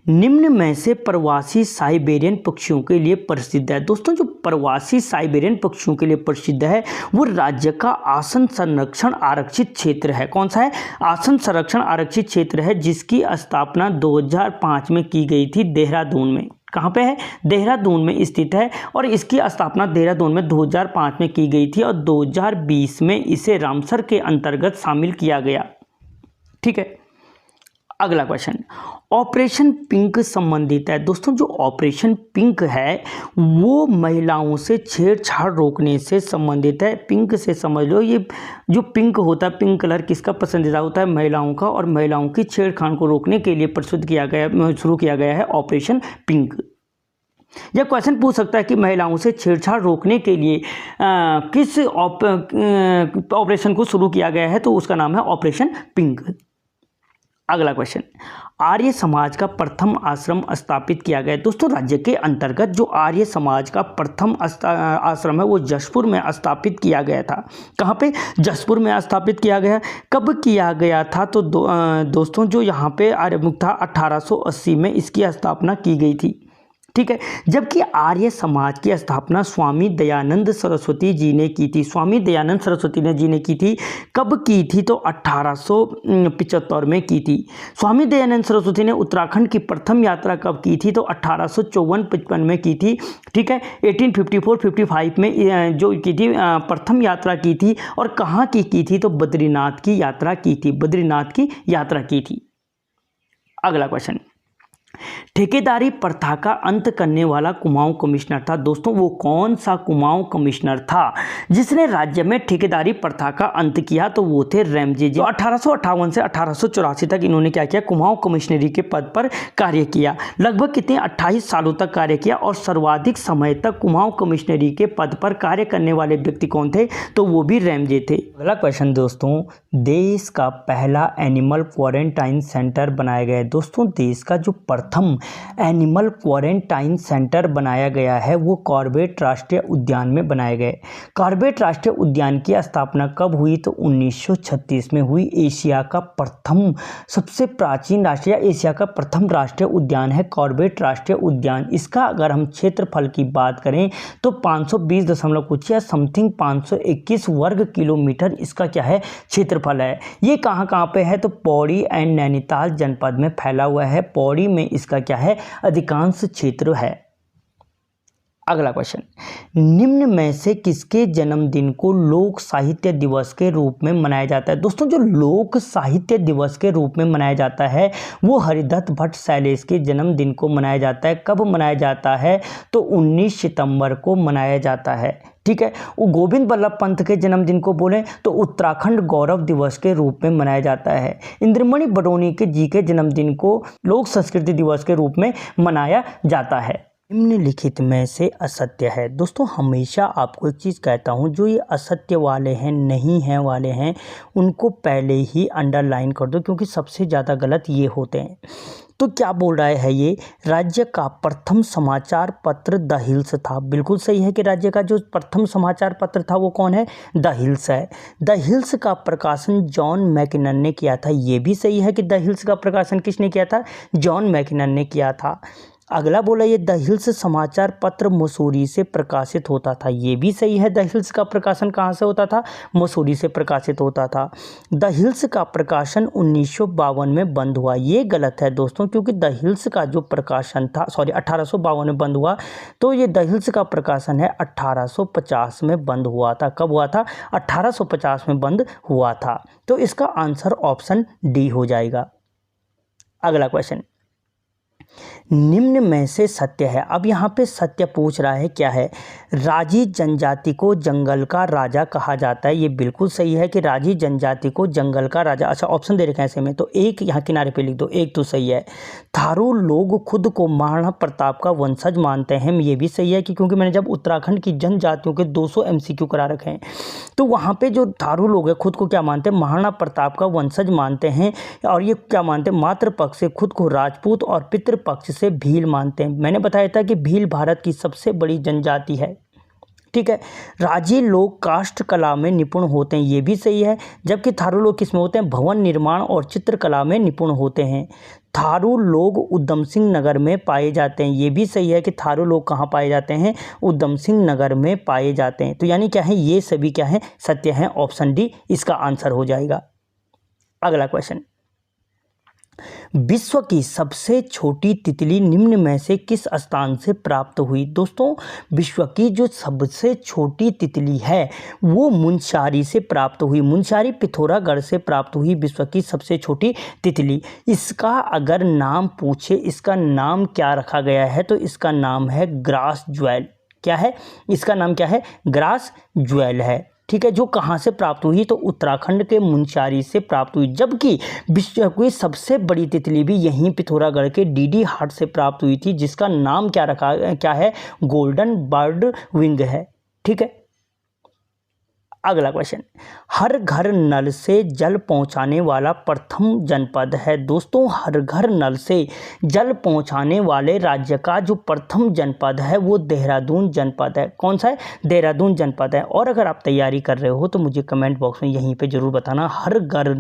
निम्न में से प्रवासी साइबेरियन पक्षियों के लिए प्रसिद्ध है। दोस्तों जो प्रवासी साइबेरियन पक्षियों के लिए प्रसिद्ध है वो राज्य का आसन संरक्षण आरक्षित क्षेत्र है। कौन सा है, आसन संरक्षण आरक्षित क्षेत्र है, जिसकी स्थापना 2005 में की गई थी देहरादून में। कहाँ पे है, देहरादून में स्थित है। और इसकी स्थापना देहरादून में 2005 में की गई थी और 2020 में इसे रामसर के अंतर्गत शामिल किया गया। ठीक है, अगला क्वेश्चन, ऑपरेशन पिंक संबंधित है। दोस्तों जो ऑपरेशन पिंक है वो महिलाओं से छेड़छाड़ रोकने से संबंधित है। पिंक से समझ लो, ये जो पिंक होता है, पिंक कलर किसका पसंदीदा होता है, महिलाओं का। और महिलाओं की छेड़छाड़ को रोकने के लिए शुरू किया गया है ऑपरेशन पिंक। यह क्वेश्चन पूछ सकता है कि महिलाओं से छेड़छाड़ रोकने के लिए किस ऑपरेशन को शुरू किया गया है, तो उसका नाम है ऑपरेशन पिंक। अगला क्वेश्चन, आर्य समाज का प्रथम आश्रम स्थापित किया गया। दोस्तों राज्य के अंतर्गत जो आर्य समाज का प्रथम आश्रम है वो जशपुर में स्थापित किया गया था। कहाँ पे, जशपुर में स्थापित किया गया। कब किया गया था, तो दोस्तों जो यहाँ पे आर्यमुख था 1880 में इसकी स्थापना की गई थी। ठीक है, जबकि आर्य समाज की स्थापना स्वामी दयानंद सरस्वती जी ने की थी। स्वामी दयानंद सरस्वती जी ने की थी। कब की थी, तो 1875 में की थी। स्वामी दयानंद सरस्वती ने उत्तराखंड की प्रथम यात्रा कब की थी, तो 1854-55 में की थी। ठीक है, 1854-55 में जो की थी प्रथम यात्रा की थी। और कहाँ की थी, तो बद्रीनाथ की यात्रा की थी, बद्रीनाथ की यात्रा की थी। अगला क्वेश्चन, ठेकेदारी प्रथा का अंत करने वाला कुमाऊं कमिश्नर था। दोस्तों वो कौन सा कुमाऊं कमिश्नर था जिसने राज्य में ठेकेदारी प्रथा का अंत किया, तो वो थे रैमजे जी। 1858 से 1884 तक इन्होंने क्या किया, कुमाऊं कमिश्नरी के पद पर कार्य किया। लगभग कितने, 28 सालों तक कार्य किया। और सर्वाधिक समय तक कुमाऊं कमिश्नरी के पद पर कार्य करने वाले व्यक्ति कौन थे, तो वो भी रैमजे थे। अगला क्वेश्चन दोस्तों, देश का पहला एनिमल क्वारंटाइन सेंटर बनाया गया है। दोस्तों देश का जो प्रथम एनिमल क्वारंटाइन सेंटर बनाया गया है वो कॉर्बेट राष्ट्रीय उद्यान में बनाया गया है। कॉर्बेट राष्ट्रीय उद्यान की स्थापना कब हुई, तो 1936 में हुई। एशिया का प्रथम, सबसे प्राचीन राष्ट्रीय, एशिया का प्रथम राष्ट्रीय उद्यान है कॉर्बेट राष्ट्रीय उद्यान। इसका अगर हम क्षेत्रफल की बात करें तो 520 कुछ या समथिंग 521 वर्ग किलोमीटर इसका क्या है, क्षेत्रफल है। ये कहाँ कहाँ पे है, तो पौड़ी एंड नैनीताल जनपद में फैला हुआ है। पौड़ी में इसका क्या है, अधिकांश क्षेत्र है। अगला क्वेश्चन, निम्न में से किसके जन्मदिन को लोक साहित्य दिवस के रूप में मनाया जाता है। दोस्तों जो लोक साहित्य दिवस के रूप में मनाया जाता है वो हरिदत्त भट्ट शैलेश के जन्मदिन को मनाया जाता है। कब मनाया जाता है, तो 19 सितंबर को मनाया जाता है। ठीक है, वो गोविंद बल्लभ पंत के जन्मदिन को बोलें तो उत्तराखंड गौरव दिवस के रूप में मनाया जाता है। इंद्रमणि बडोनी के जी के जन्मदिन को लोक संस्कृति दिवस के रूप में मनाया जाता है। निम्नलिखित में से असत्य है। दोस्तों हमेशा आपको एक चीज़ कहता हूँ, जो ये असत्य वाले हैं, नहीं हैं वाले हैं, उनको पहले ही अंडरलाइन कर दो, क्योंकि सबसे ज़्यादा गलत ये होते हैं। तो क्या बोल रहा है ये, राज्य का प्रथम समाचार पत्र द हिल्स था। बिल्कुल सही है कि राज्य का जो प्रथम समाचार पत्र था वो कौन है, द हिल्स है। द हिल्स का प्रकाशन जॉन मैकिनन ने किया था। ये भी सही है कि द हिल्स का प्रकाशन किसने किया था, जॉन मैकिनन ने किया था। अगला बोला ये द हिल्स समाचार पत्र मसूरी से प्रकाशित होता था। ये भी सही है, द हिल्स का प्रकाशन कहाँ से होता था, मसूरी से प्रकाशित होता था। द हिल्स का प्रकाशन 1952 में बंद हुआ। ये गलत है दोस्तों, क्योंकि द हिल्स का जो प्रकाशन था 1852 में बंद हुआ, तो ये द हिल्स का प्रकाशन है 1850 में बंद हुआ था। कब हुआ था, 1850 में बंद हुआ था। तो इसका आंसर ऑप्शन डी हो जाएगा। अगला क्वेश्चन, निम्न में से सत्य है। अब यहाँ पे सत्य पूछ रहा है क्या है। राजी जनजाति को जंगल का राजा कहा जाता है, ये बिल्कुल सही है कि राजी जनजाति को जंगल का राजा। अच्छा ऑप्शन दे रखे हैं ऐसे में, तो एक यहाँ किनारे पे लिख दो, एक तो सही है। थारू लोग खुद को महाराणा प्रताप का वंशज मानते हैं, ये भी सही है कि क्योंकि मैंने जब उत्तराखंड की जनजातियों के 200 MCQ करा रखे हैं तो वहाँ पे जो थारू लोग हैं खुद को क्या मानते हैं, महाराणा प्रताप का वंशज मानते हैं। और ये क्या मानते हैं, मातृपक्ष से खुद को राजपूत और पितृपक्ष से भील मानते हैं। मैंने बताया था कि भील भारत की सबसे बड़ी जनजाति है, ठीक है। राजी लोग काष्ठ कला में निपुण होते हैं, ये भी सही है। जबकि थारू लोग किसमें होते हैं, भवन निर्माण और चित्रकला में निपुण होते हैं। थारू लोग उधम सिंह नगर में पाए जाते हैं, ये भी सही है कि थारू लोग कहाँ पाए जाते हैं, उधम सिंह नगर में पाए जाते हैं। तो यानी क्या है, ये सभी क्या है, सत्य है। ऑप्शन डी इसका आंसर हो जाएगा। अगला क्वेश्चन, विश्व की सबसे छोटी तितली निम्न में से किस स्थान से प्राप्त हुई। दोस्तों विश्व की जो सबसे छोटी तितली है वो मुनस्यारी से प्राप्त हुई, मुनस्यारी पिथौरागढ़ से प्राप्त हुई विश्व की सबसे छोटी तितली। इसका अगर नाम पूछे, इसका नाम क्या रखा गया है, तो इसका नाम है ग्रास ज्वेल। क्या है इसका नाम, क्या है, ग्रास ज्वेल है, ठीक है। जो कहाँ से प्राप्त हुई, तो उत्तराखंड के मुनस्यारी से प्राप्त हुई। जबकि विश्व की सबसे बड़ी तितली भी यहीं पिथौरागढ़ के डीडी हाट से प्राप्त हुई थी, जिसका नाम क्या है, गोल्डन बर्ड विंग है, ठीक है। अगला क्वेश्चन, हर घर नल से जल पहुंचाने वाला प्रथम जनपद है। दोस्तों हर घर नल से जल पहुंचाने वाले राज्य का जो प्रथम जनपद है वो देहरादून जनपद है। कौन सा है, देहरादून जनपद है। और अगर आप तैयारी कर रहे हो तो मुझे कमेंट बॉक्स में यहीं पे ज़रूर बताना, हर घर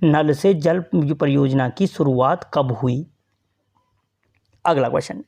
नल से जल परियोजना की शुरुआत कब हुई। अगला क्वेश्चन,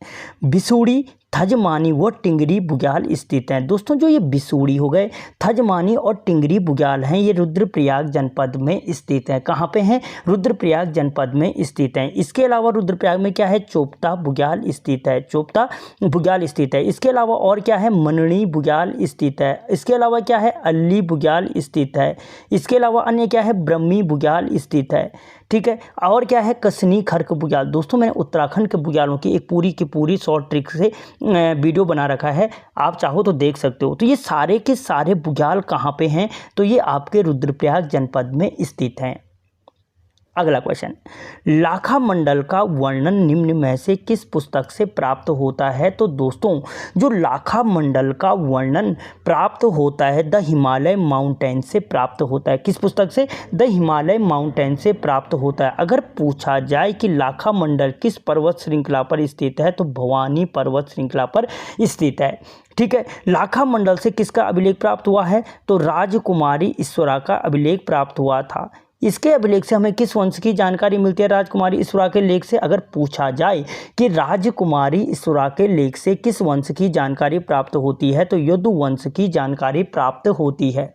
बिसूड़ी, थजमानी व टिंगरी बुग्याल स्थित हैं। दोस्तों जो ये बिसूड़ी हो गए, थजमानी और टिंगरी बुग्याल हैं, ये रुद्रप्रयाग जनपद में स्थित हैं। कहाँ पे हैं, रुद्रप्रयाग जनपद में स्थित हैं। इसके अलावा रुद्रप्रयाग में क्या है, चोपता बुग्याल स्थित है, चोपता बुग्याल स्थित है। इसके अलावा और क्या है, मनणी बुग्याल स्थित है। इसके अलावा क्या है, अल्ली बुग्याल स्थित है। इसके अलावा अन्य क्या है, ब्रह्मी बुग्याल स्थित है, ठीक है। और क्या है, कसनी खर्क बुग्याल। दोस्तों मैंने उत्तराखंड के बुग्यालों की एक पूरी की पूरी शॉर्ट ट्रिक से वीडियो बना रखा है, आप चाहो तो देख सकते हो। तो ये सारे के सारे बुग्याल कहाँ पे हैं, तो ये आपके रुद्रप्रयाग जनपद में स्थित हैं। अगला क्वेश्चन, लाखा मंडल का वर्णन निम्न में से किस पुस्तक से प्राप्त होता है। तो दोस्तों जो लाखा मंडल का वर्णन प्राप्त होता है द हिमालय माउंटेन से प्राप्त होता है। किस पुस्तक से, द हिमालय माउंटेन से प्राप्त होता है। अगर पूछा जाए कि लाखा मंडल किस पर्वत श्रृंखला पर स्थित है, तो भवानी पर्वत श्रृंखला पर स्थित है, ठीक है। लाखा मंडल से किसका अभिलेख प्राप्त हुआ है, तो राजकुमारी ईश्वरा का अभिलेख प्राप्त हुआ था। इसके अभिलेख से हमें किस वंश की जानकारी मिलती है, राजकुमारी ईश्वरा के लेख से। अगर पूछा जाए कि राजकुमारी ईश्वरा के लेख से किस वंश की जानकारी प्राप्त होती है, तो यदु वंश की जानकारी प्राप्त होती है,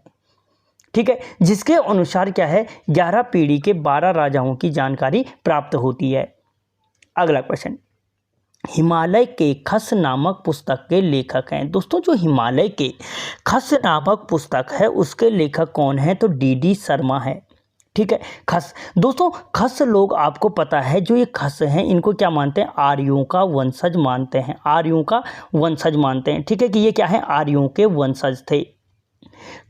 ठीक है। जिसके अनुसार क्या है, 11 पीढ़ी के 12 राजाओं की जानकारी प्राप्त होती है। अगला क्वेश्चन, हिमालय के खस नामक पुस्तक के लेखक हैं। दोस्तों जो हिमालय के खस नामक पुस्तक है उसके लेखक कौन है, तो डी शर्मा है, ठीक है। खस, दोस्तों खस लोग आपको पता है, जो ये खस हैं इनको क्या मानते हैं, आर्यों का वंशज मानते हैं, आर्यों का वंशज मानते हैं, ठीक है, कि ये क्या है, आर्यों के वंशज थे।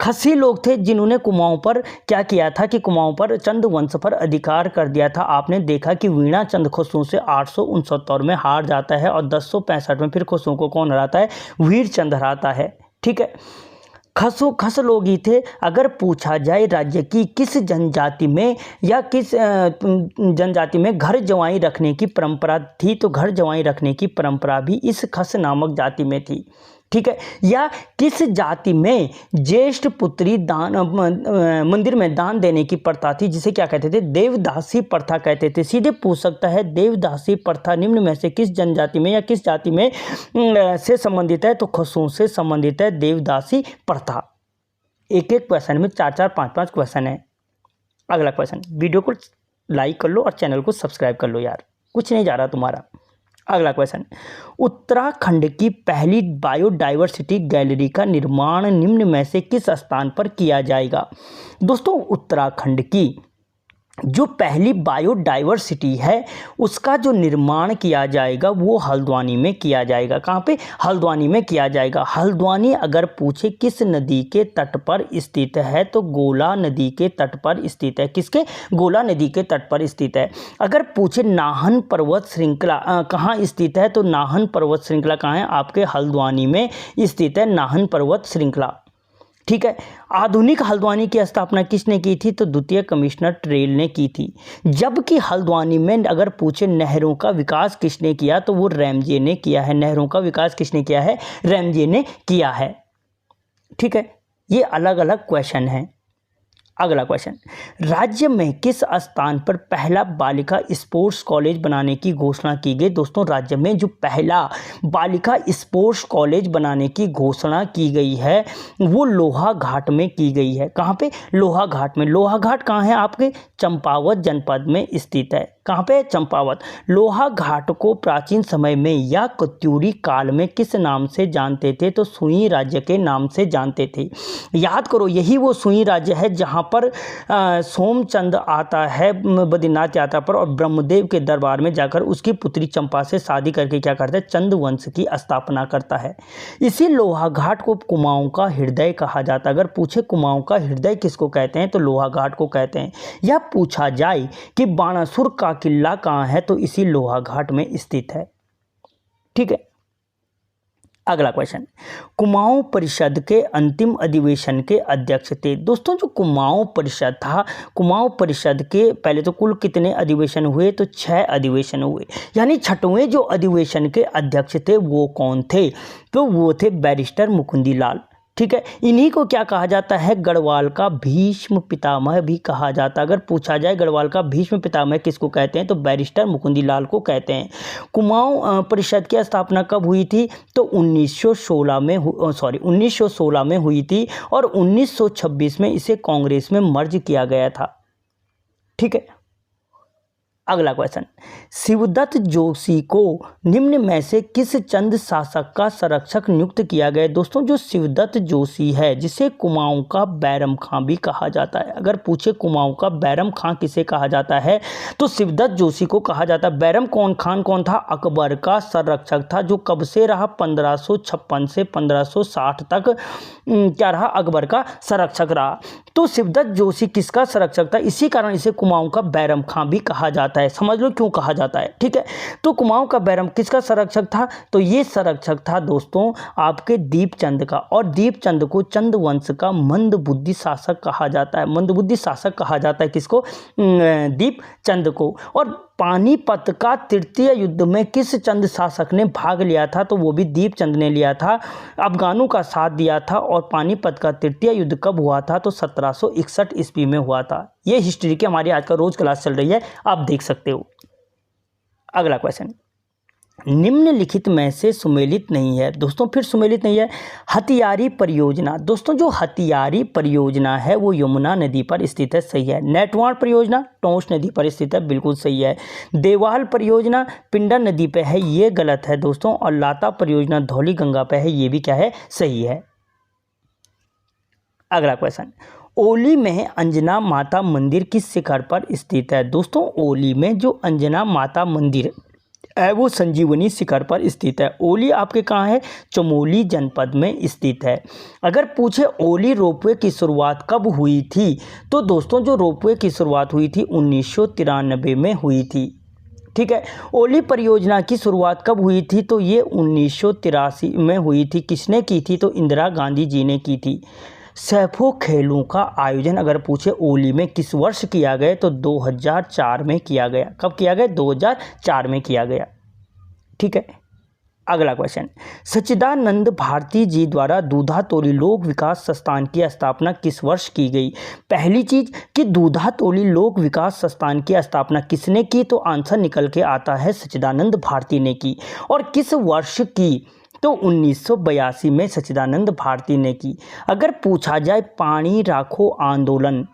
खसी लोग थे जिन्होंने कुमाऊं पर क्या किया था, कि कुमाऊं पर चंद वंश पर अधिकार कर दिया था। आपने देखा कि वीणा चंद खसों से 869 में हार जाता है और 1065 में फिर खसों को कौन हराता है, वीर चंद हराता है, ठीक है। खस लोग ही थे। अगर पूछा जाए राज्य की किस जनजाति में या किस जनजाति में घर जवाई रखने की परंपरा थी, तो घर जवाई रखने की परंपरा भी इस खस नामक जाति में थी, ठीक है। या किस जाति में ज्येष्ठ पुत्री दान मंदिर में दान देने की प्रथा थी, जिसे क्या कहते थे, देवदासी प्रथा कहते थे। सीधे पूछ सकता है देवदासी प्रथा निम्न में से किस जनजाति में या किस जाति में से संबंधित है, तो खसों से संबंधित है देवदासी प्रथा। एक एक क्वेश्चन में 4-4, 5-5 क्वेश्चन है। अगला क्वेश्चन, वीडियो को लाइक कर लो और चैनल को सब्सक्राइब कर लो यार, कुछ नहीं जा रहा तुम्हारा। अगला क्वेश्चन, उत्तराखंड की पहली बायोडाइवर्सिटी गैलरी का निर्माण निम्न में से किस स्थान पर किया जाएगा। दोस्तों उत्तराखंड की जो पहली बायोडाइवर्सिटी है उसका जो निर्माण किया जाएगा वो हल्द्वानी में किया जाएगा। कहाँ पे? हल्द्वानी में किया जाएगा। हल्द्वानी अगर पूछे किस नदी के तट पर स्थित है तो गोला नदी के तट पर स्थित है। किसके? गोला नदी के तट पर स्थित है। अगर पूछे नाहन पर्वत श्रृंखला कहाँ स्थित है तो नाहन पर्वत श्रृंखला कहाँ है? आपके हल्द्वानी में स्थित है नाहन पर्वत श्रृंखला। ठीक है। आधुनिक हल्द्वानी की स्थापना किसने की थी? तो द्वितीय कमिश्नर ट्रेल ने की थी। जबकि हल्द्वानी में अगर पूछे नहरों का विकास किसने किया तो वो रैमजे ने किया है। नहरों का विकास किसने किया है? रैमजे ने किया है। ठीक है, ये अलग अलग क्वेश्चन हैं। अगला क्वेश्चन, राज्य में किस स्थान पर पहला बालिका स्पोर्ट्स कॉलेज बनाने की घोषणा की गई? दोस्तों, राज्य में जो पहला बालिका स्पोर्ट्स कॉलेज बनाने की घोषणा की गई है वो लोहाघाट में की गई है। कहाँ पे? लोहाघाट में। लोहाघाट कहाँ है? आपके चंपावत जनपद में स्थित है। कहाँ पे? चंपावत। लोहाघाट को प्राचीन समय में या कत्यूरी काल में किस नाम से जानते थे? तो सुई राज्य के नाम से जानते थे। याद करो, यही वो सुई राज्य है जहाँ पर सोमचंद आता है बद्रीनाथ यात्रा पर और ब्रह्मदेव के दरबार में जाकर उसकी पुत्री चंपा से शादी करके क्या करता है? चंद वंश की स्थापना करता है। इसी लोहाघाट को कुमाऊं का हृदय कहा जाता है। अगर पूछे कुमाऊं का हृदय किसको कहते हैं तो लोहाघाट को कहते हैं। या पूछा जाए कि बाणासुर का किला कहाँ है तो इसी लोहाघाट में स्थित है। ठीक है। अगला क्वेश्चन, कुमाऊं परिषद के अंतिम अधिवेशन के अध्यक्ष थे। दोस्तों, जो कुमाऊं परिषद था, कुमाऊं परिषद के पहले तो कुल कितने अधिवेशन हुए? तो 6 अधिवेशन हुए। यानी 6वें जो अधिवेशन के अध्यक्ष थे वो कौन थे? तो वो थे बैरिस्टर मुकुंदी लाल। ठीक है। इन्हीं को क्या कहा जाता है? गढ़वाल का भीष्म पितामह भी कहा जाता है। अगर पूछा जाए गढ़वाल का भीष्म पितामह किसको कहते हैं तो बैरिस्टर मुकुंदी लाल को कहते हैं। कुमाऊं परिषद की स्थापना कब हुई थी? तो 1916 में हुई थी और 1926 में इसे कांग्रेस में मर्ज किया गया था। ठीक है। अगला क्वेश्चन, शिवदत्त जोशी को निम्न में से किस चंद शासक का संरक्षक नियुक्त किया गया? दोस्तों, जो शिवदत्त जोशी है जिसे कुमाऊं का बैरम खां भी कहा जाता है। अगर पूछे कुमाऊं का बैरम खां किसे कहा जाता है तो शिवदत्त जोशी को कहा जाता है। बैरम खान कौन था? अकबर का संरक्षक था, जो कब से रहा? 1556 से 1560 तक क्या रहा? अकबर का संरक्षक रहा। तो शिवदत्त जोशी किसका संरक्षक था? इसी कारण इसे कुमाऊं का बैरम खां भी कहा जाता है। समझ लो क्यों कहा जाता है। ठीक है। तो कुमाऊं का बैरम किसका संरक्षक था? तो ये संरक्षक था दोस्तों आपके दीपचंद का। और दीपचंद को चंद वंश का मंदबुद्धि शासक कहा जाता है। मंदबुद्धि शासक कहा जाता है किसको? दीपचंद को। और पानीपत का तृतीय युद्ध में किस चंद शासक ने भाग लिया था? तो वो भी दीपचंद ने लिया था, अफगानों का साथ दिया था। और पानीपत का तृतीय युद्ध कब हुआ था? तो 1761 ईस्वी में हुआ था। ये हिस्ट्री की हमारी आज का रोज क्लास चल रही है, आप देख सकते हो। अगला क्वेश्चन, निम्नलिखित में से सुमेलित नहीं है। दोस्तों, फिर सुमेलित नहीं है। हथियारी परियोजना। दोस्तों, जो हथियारी परियोजना है वो यमुना नदी पर स्थित है। सही है। नेटवाण परियोजना टोंस नदी पर स्थित है। बिल्कुल सही है। देवाल परियोजना पिंडर नदी पे है, ये गलत है दोस्तों। और लाता परियोजना धौली गंगा पे है, ये भी क्या है? सही है। अगला क्वेश्चन, ओली में अंजना माता मंदिर किस शिखर पर स्थित है? दोस्तों, ओली में जो अंजना माता मंदिर है वो संजीवनी शिखर पर स्थित है। ओली आपके कहाँ है? चमोली जनपद में स्थित है। अगर पूछे ओली रोपवे की शुरुआत कब हुई थी तो दोस्तों, जो रोपवे की शुरुआत हुई थी 1993 में हुई थी। ठीक है। ओली परियोजना की शुरुआत कब हुई थी? तो ये 1983 में हुई थी। किसने की थी? तो इंदिरा गांधी जी ने की थी। सैफो खेलों का आयोजन अगर पूछे ओली में किस वर्ष किया गया तो 2004 में किया गया। कब किया गया? 2004 में किया गया। ठीक है। अगला क्वेश्चन, सच्चिदानंद भारती जी द्वारा दूधातोली लोक विकास संस्थान की स्थापना किस वर्ष की गई? पहली चीज कि दूधातोली लोक विकास संस्थान की स्थापना किसने की? तो आंसर निकल के आता है सच्चिदानंद भारती ने की। और किस वर्ष की? तो 1982 में सच्चिदानंद भारती ने की। अगर पूछा जाए पानी राखो आंदोलन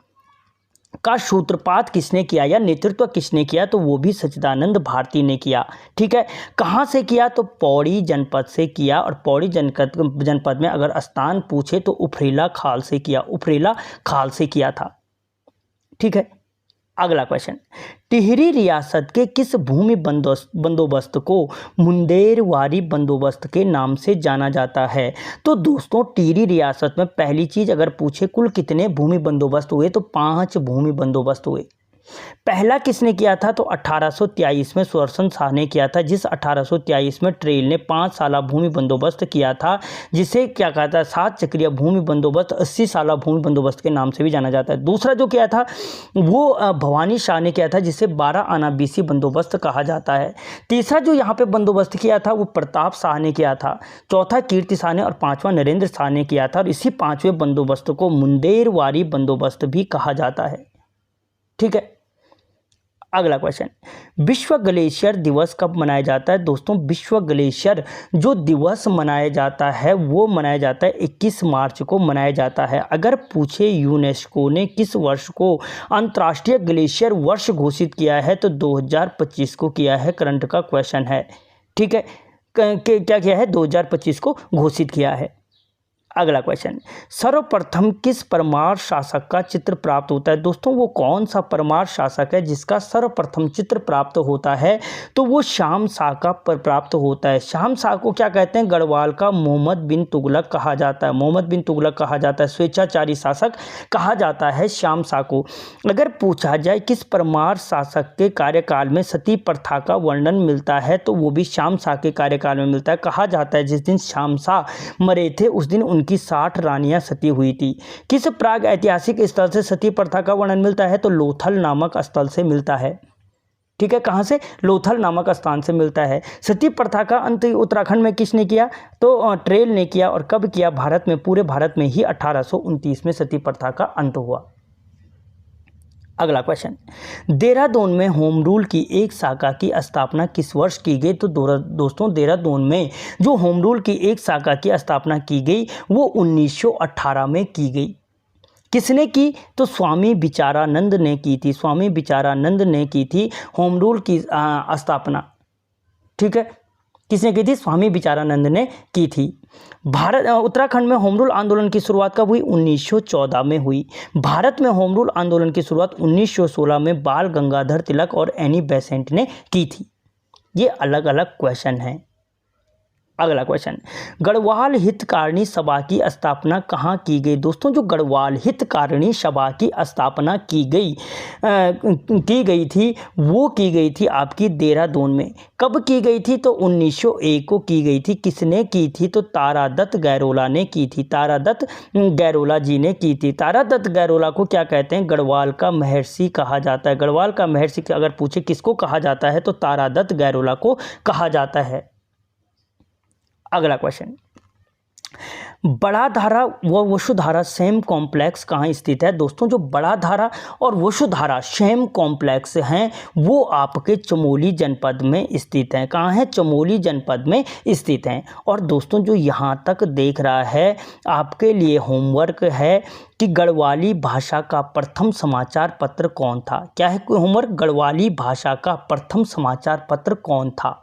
का सूत्रपात किसने किया या नेतृत्व किसने किया तो वो भी सच्चिदानंद भारती ने किया। ठीक है। कहाँ से किया? तो पौड़ी जनपद से किया। और पौड़ी जनपद में अगर स्थान पूछे तो उफरेला खाल से किया। उफरेला खाल से किया था। ठीक है। अगला क्वेश्चन, टिहरी रियासत के किस भूमि बंदोबस्त को मुंडेरवारी बंदोबस्त के नाम से जाना जाता है? तो दोस्तों टिहरी रियासत में पहली चीज़ अगर पूछे कुल कितने भूमि बंदोबस्त हुए तो 5 भूमि बंदोबस्त हुए। पहला किसने किया था? तो 1823 में सुदर्शन शाह ने किया था, जिस 1823 में ट्रेल ने 5 साला भूमि बंदोबस्त किया था, जिसे क्या कहता है 7 चक्रीय भूमि बंदोबस्त 80 साला भूमि बंदोबस्त के नाम से भी जाना जाता है। दूसरा जो किया था वो भवानी शाह ने किया था, जिसे 12 आना बीसी बंदोबस्त कहा जाता है। तीसरा जो यहाँ पे बंदोबस्त किया था वो प्रताप शाह ने किया था, चौथा कीर्ति शाह ने और 5वां नरेंद्र शाह ने किया था, और इसी 5वें बंदोबस्त को मुंडेरवारी बंदोबस्त भी कहा जाता है। ठीक है, अगला क्वेश्चन, विश्व ग्लेशियर दिवस कब मनाया जाता है? दोस्तों विश्व ग्लेशियर जो दिवस मनाया जाता है वो मनाया जाता है 21 मार्च को मनाया जाता है। अगर पूछे यूनेस्को ने किस वर्ष को अंतर्राष्ट्रीय ग्लेशियर वर्ष घोषित किया है तो 2025 को किया है, करंट का क्वेश्चन है। ठीक है, क्या किया है? 2025 को घोषित किया है। अगला क्वेश्चन, सर्वप्रथम किस परमार शासक का चित्र प्राप्त होता है? दोस्तों वो कौन सा परमार शासक है जिसका सर्वप्रथम चित्र प्राप्त होता है? तो वो शाम शाह का प्राप्त होता है। शाम शाह को क्या कहते हैं? गढ़वाल का मोहम्मद बिन तुगलक कहा जाता है। मोहम्मद बिन तुगलक कहा जाता है, स्वेच्छाचारी शासक कहा जाता है शाम शाह को। अगर पूछा जाए किस परमार शासक के कार्यकाल में सती प्रथा का वर्णन मिलता है तो वो भी शाम शाह के कार्यकाल में मिलता है। कहा जाता है जिस दिन शाम शाह मरे थे उस दिन की 60 रानियां सती हुई थी। किस प्राग ऐतिहासिक स्थल से सती प्रथा का वर्णन मिलता है? तो लोथल नामक स्थल से मिलता है। ठीक है, कहां से? लोथल नामक स्थान से मिलता है। सती प्रथा का अंत उत्तराखंड में किसने किया? तो ट्रेल ने किया। और कब किया? भारत में, पूरे भारत में ही 1829 में सती प्रथा का अंत हुआ। अगला क्वेश्चन, देहरादून में होम रूल की एक शाखा की स्थापना किस वर्ष की गई? तो दोस्तों देहरादून में जो होम रूल की एक शाखा की स्थापना की गई वो 1918 में की गई। किसने की? तो स्वामी विचारानंद ने की थी। स्वामी विचारानंद ने की थी होम रूल की स्थापना। ठीक है, किसने की थी? स्वामी विचारानंद ने की थी। उत्तराखंड में होम रूल आंदोलन की शुरुआत कब हुई? 1914 में हुई। भारत में होम रूल आंदोलन की शुरुआत 1916 में बाल गंगाधर तिलक और एनी बेसेंट ने की थी। ये अलग अलग क्वेश्चन हैं। अगला क्वेश्चन, गढ़वाल हितकारिणी सभा की स्थापना कहाँ की गई? दोस्तों जो गढ़वाल हितकारिणी सभा की स्थापना की गई थी वो की गई थी आपकी देहरादून में। कब की गई थी? तो 1901 को की गई थी। किसने की थी? तो तारादत्त गैरोला ने की थी। तारादत्त गैरोला जी ने की थी। तारादत्त गैरोला को क्या कहते हैं? गढ़वाल का महर्षि कहा जाता है। गढ़वाल का महर्षि अगर पूछे किसको कहा जाता है तो तारादत्त गैरोला को कहा जाता है। अगला क्वेश्चन, बड़ा धारा व वसुधारा सेम कॉम्प्लेक्स कहाँ स्थित है? दोस्तों जो बड़ा धारा और वसुधारा सेम कॉम्प्लेक्स हैं वो आपके चमोली जनपद में स्थित हैं। कहाँ है? चमोली जनपद में स्थित हैं। और दोस्तों जो यहाँ तक देख रहा है आपके लिए होमवर्क है कि गढ़वाली भाषा का प्रथम समाचार पत्र कौन था? क्या है होमवर्क? गढ़वाली भाषा का प्रथम समाचार पत्र कौन था?